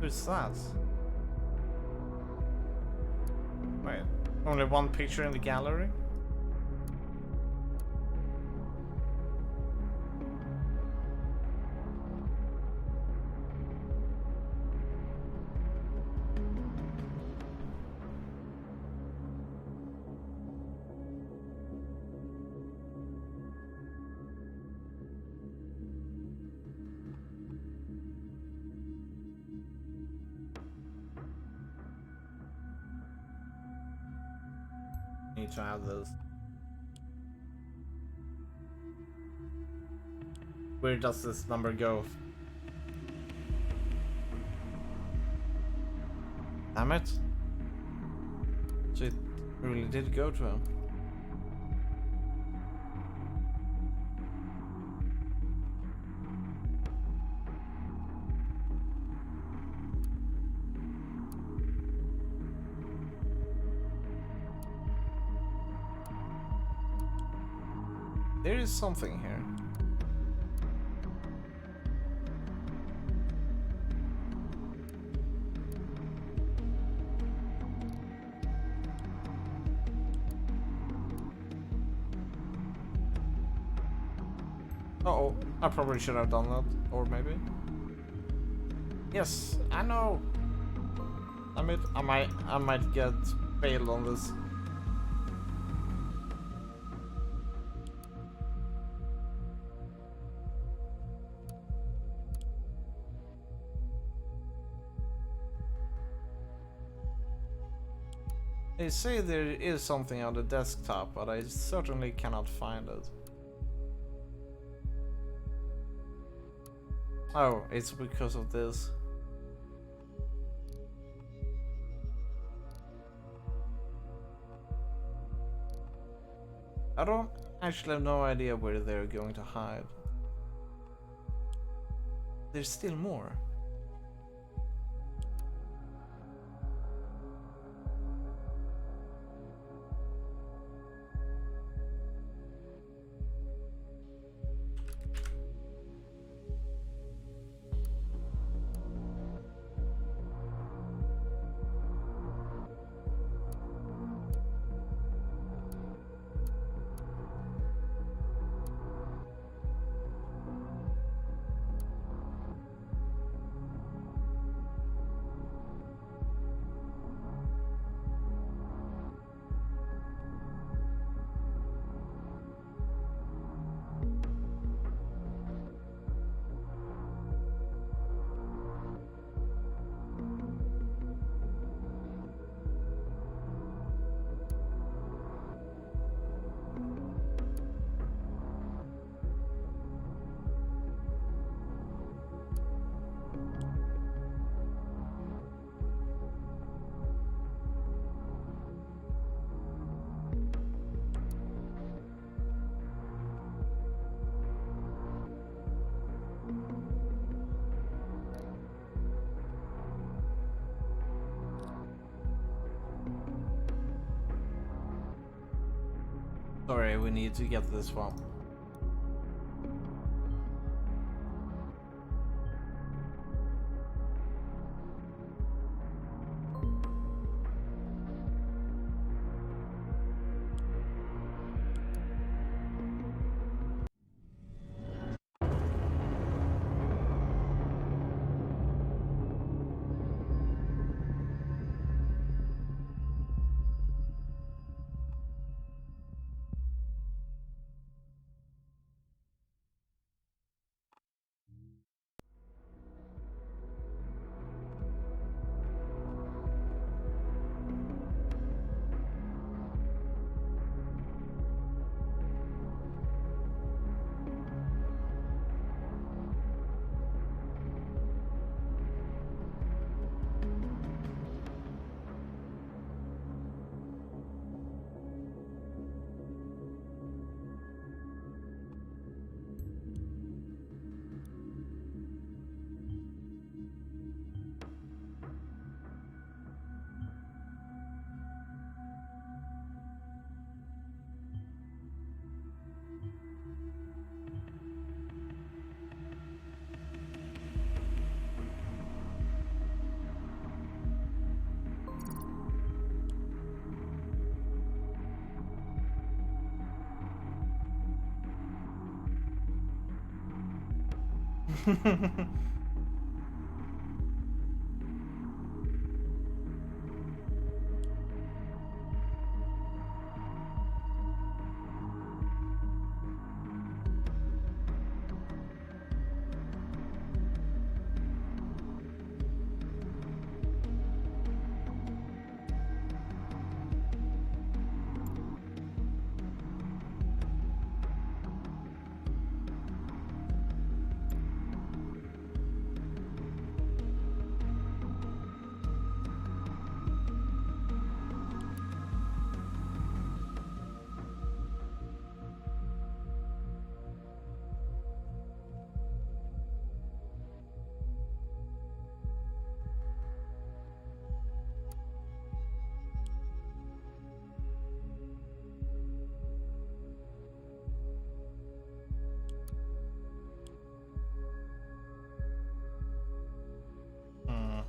Who's that? Wait, only one picture in the gallery? Need to have those. Where does this number go? Damn it. So it really did go to him. There is something here. Uh-oh, I probably should have done that, or maybe. Yes, I know. I might get failed on this. They say there is something on the desktop, but I certainly cannot find it. Oh, it's because of this. I don't actually have no idea where they're going to hide. There's still more. Sorry, we need to get this one. Hmm.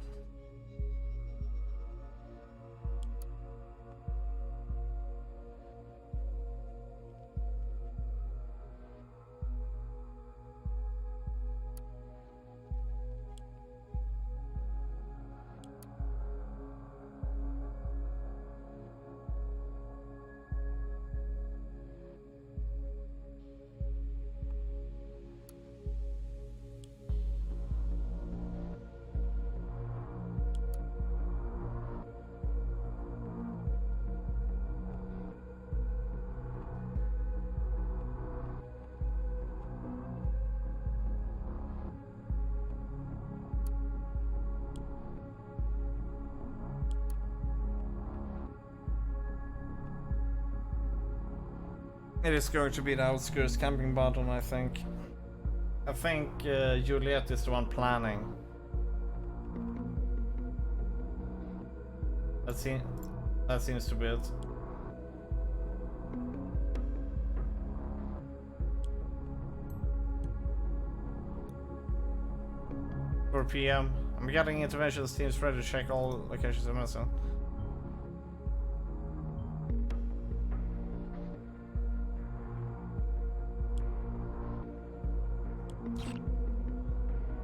It is going to be the outskirts camping button, I think. I think Juliet is the one planning. That seems to be it. 4 p.m. I'm getting interventions teams ready to check all locations in Minnesota.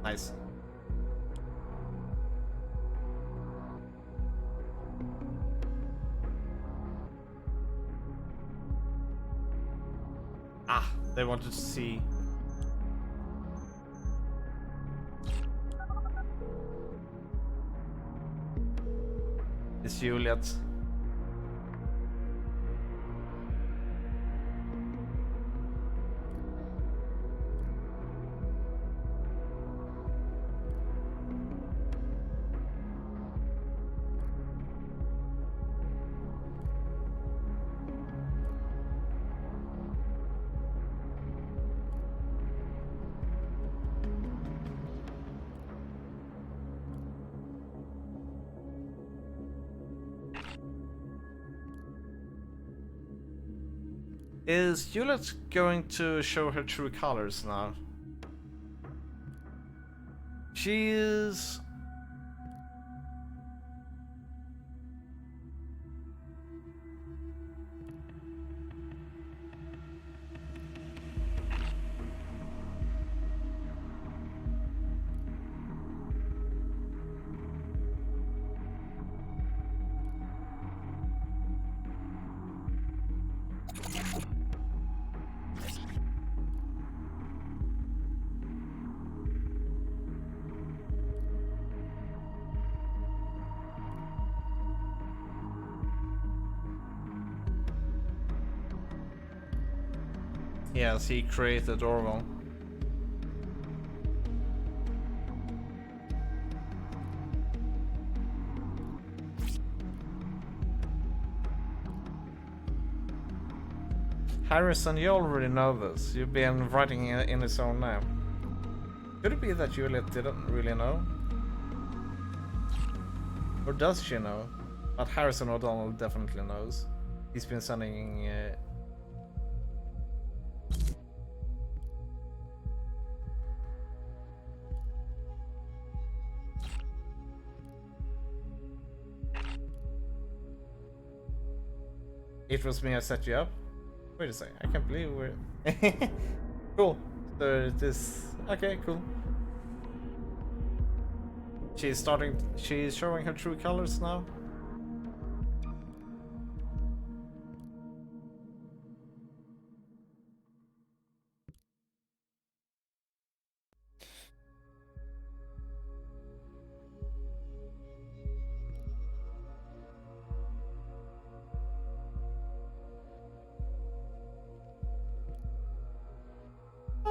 Nice. Ah, they wanted to see. It's Juliet. Is Hewlett going to show her true colors now? She is... Yes, he created Orwell. Harrison, you already know this. You've been writing in his own name. Could it be that Juliet didn't really know? Or does she know? But Harrison O'Donnell definitely knows. He's been sending... It was me, I set you up? Wait a second, I can't believe we're... Cool. So it is... Okay, cool. She's showing her true colors now.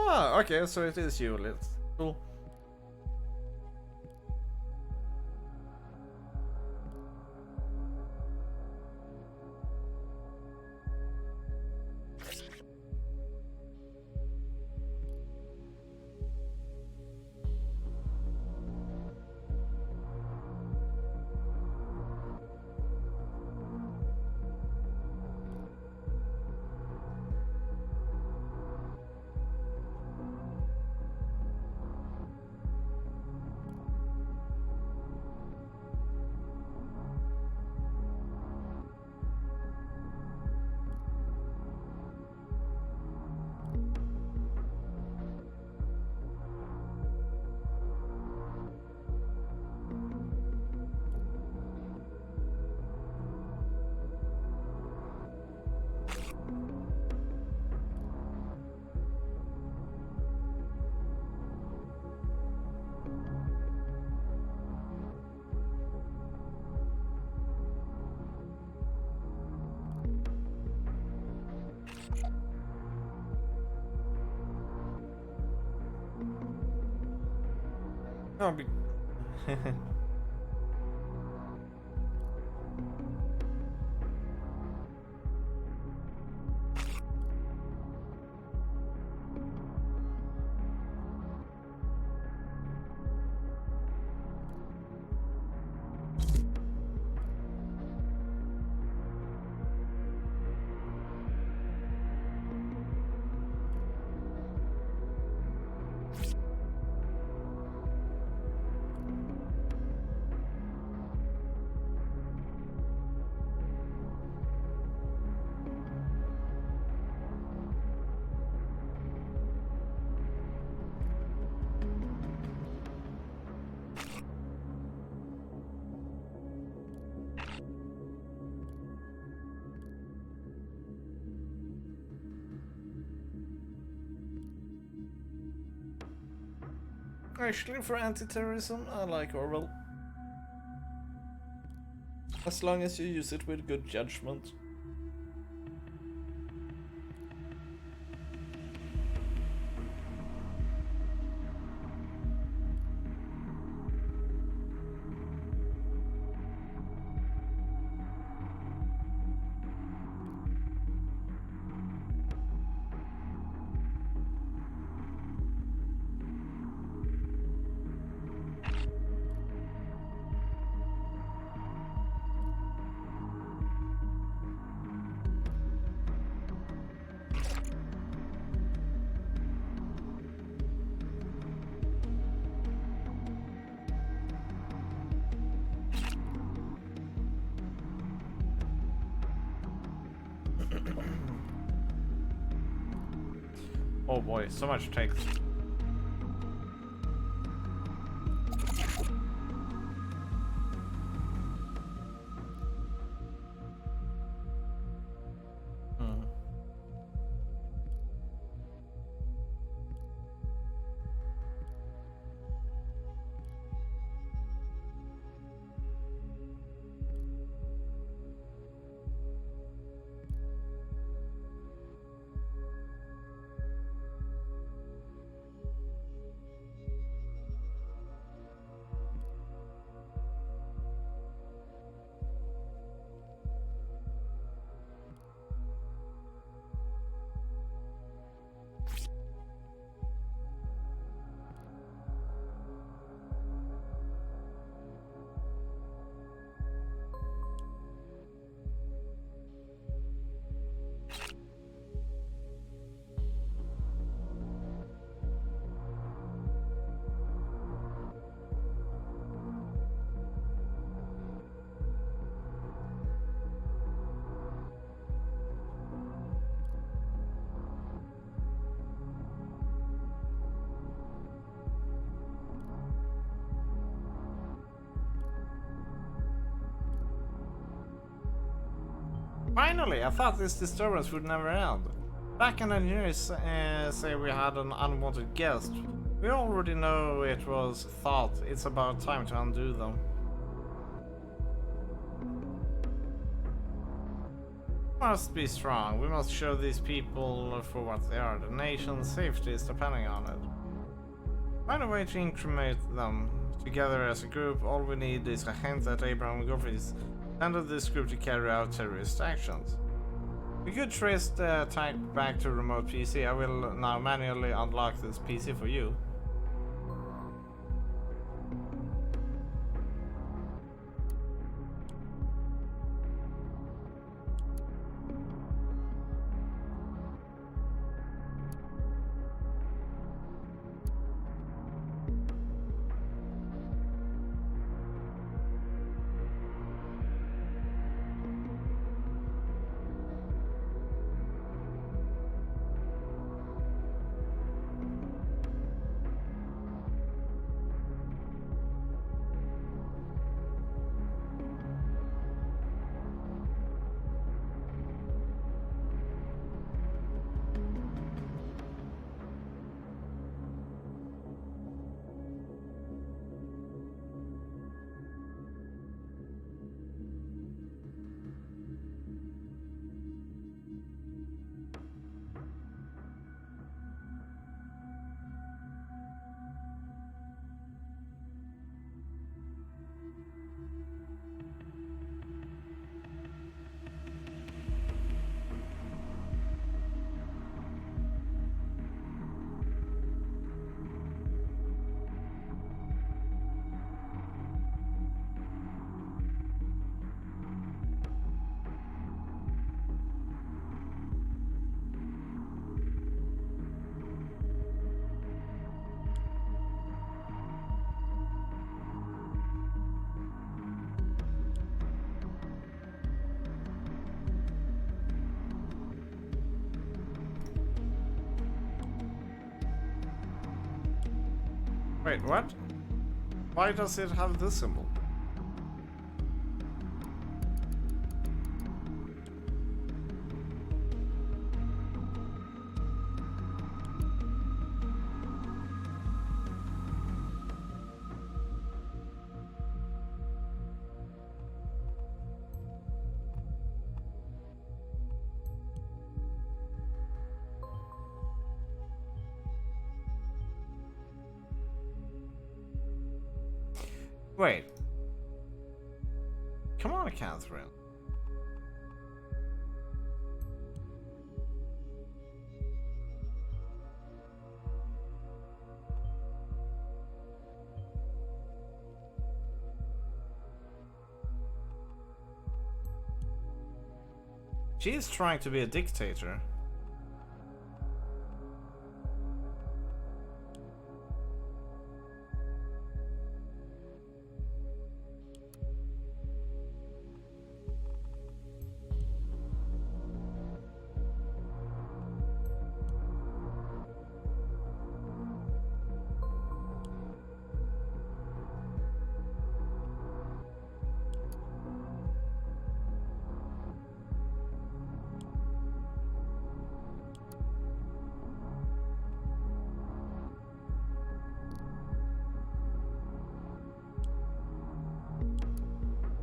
Ah, okay, so it is Hewlett. Cool. No, actually, for anti-terrorism, I like Orwell. As long as you use it with good judgment. Oh boy, so much text. Hmm. Finally, I thought this disturbance would never end. Back in engineers say we had an unwanted guest. We already know it was thought. It's about time to undo them. Must be strong. We must show these people for what they are. The nation's safety is depending on it. Find a way to incriminate them. Together as a group, all we need is a hint that Abraham Goffrey's handed this group to carry out terrorist actions. We could trace the type back to remote PC. I will now manually unlock this PC for you. Wait, what? Why does it have this symbol? Wait. Come on, Catherine. She's trying to be a dictator.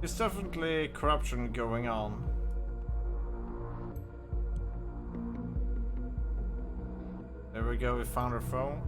There's definitely corruption going on. There we go, we found her phone.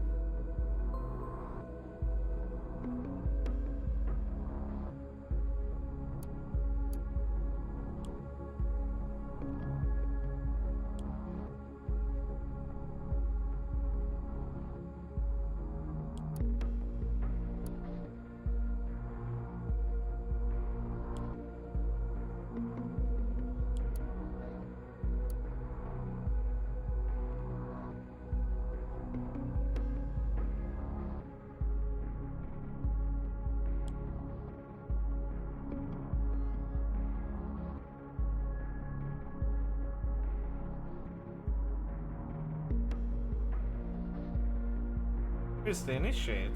Here's the initiate.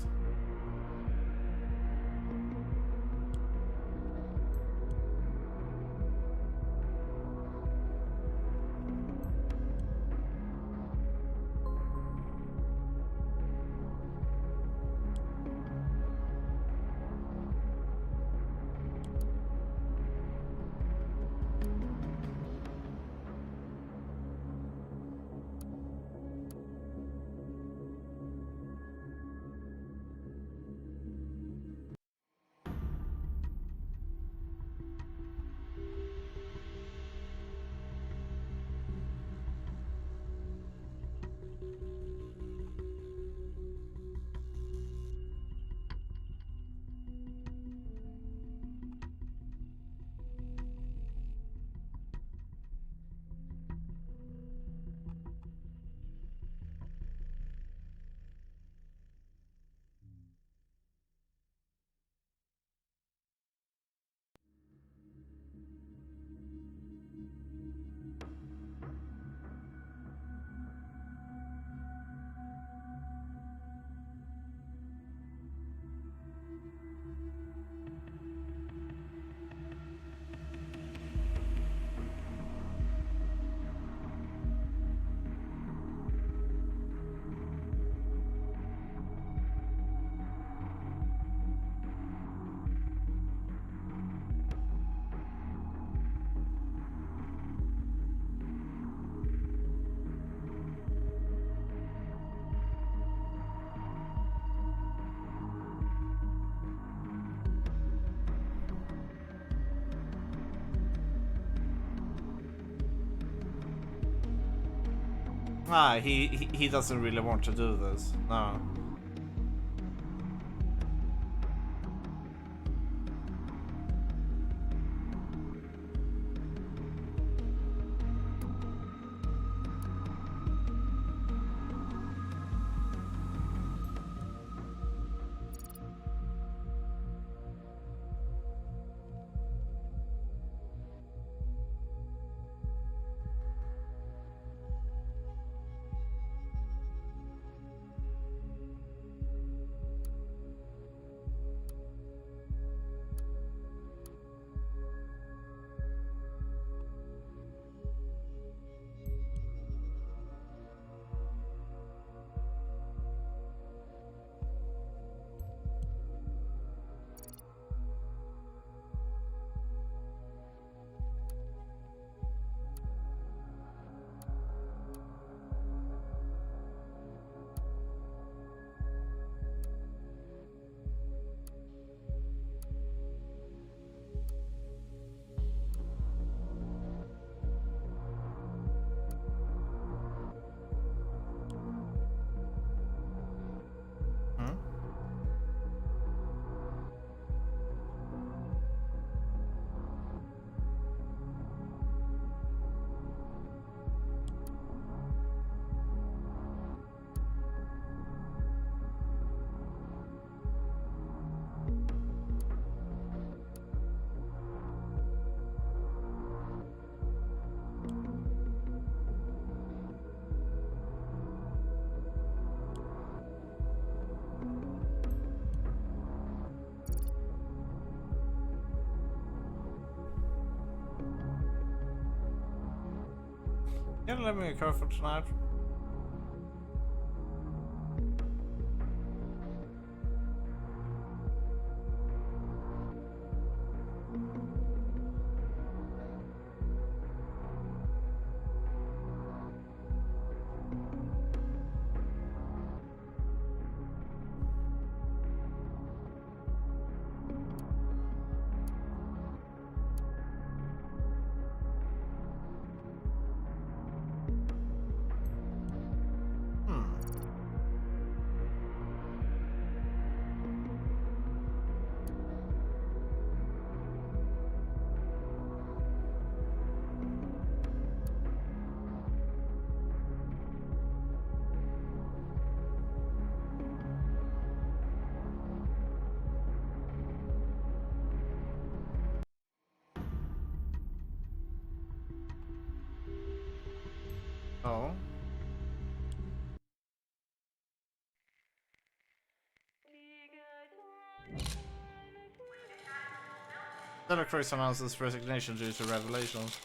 Ah, he doesn't really want to do this. No. Hmm? Can you let me a car for tonight? Oh. Delacroix announces resignation due to revelations.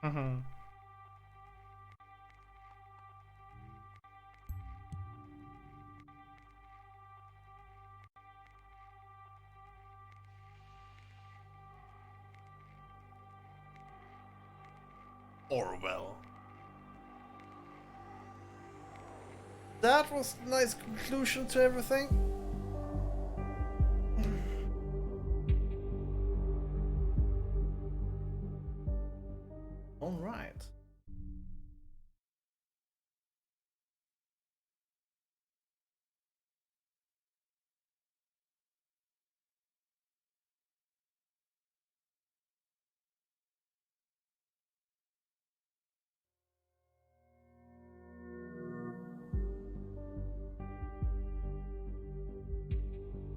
Mm-hmm. Orwell. That was a nice conclusion to everything. All right.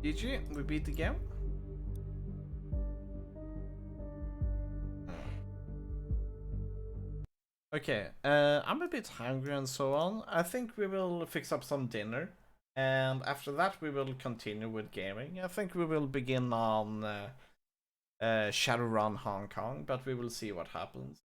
GG, we beat the game. Okay, I'm a bit hungry and so on. I think we will fix up some dinner. And after that we will continue with gaming. I think we will begin on Shadowrun Hong Kong, but we will see what happens.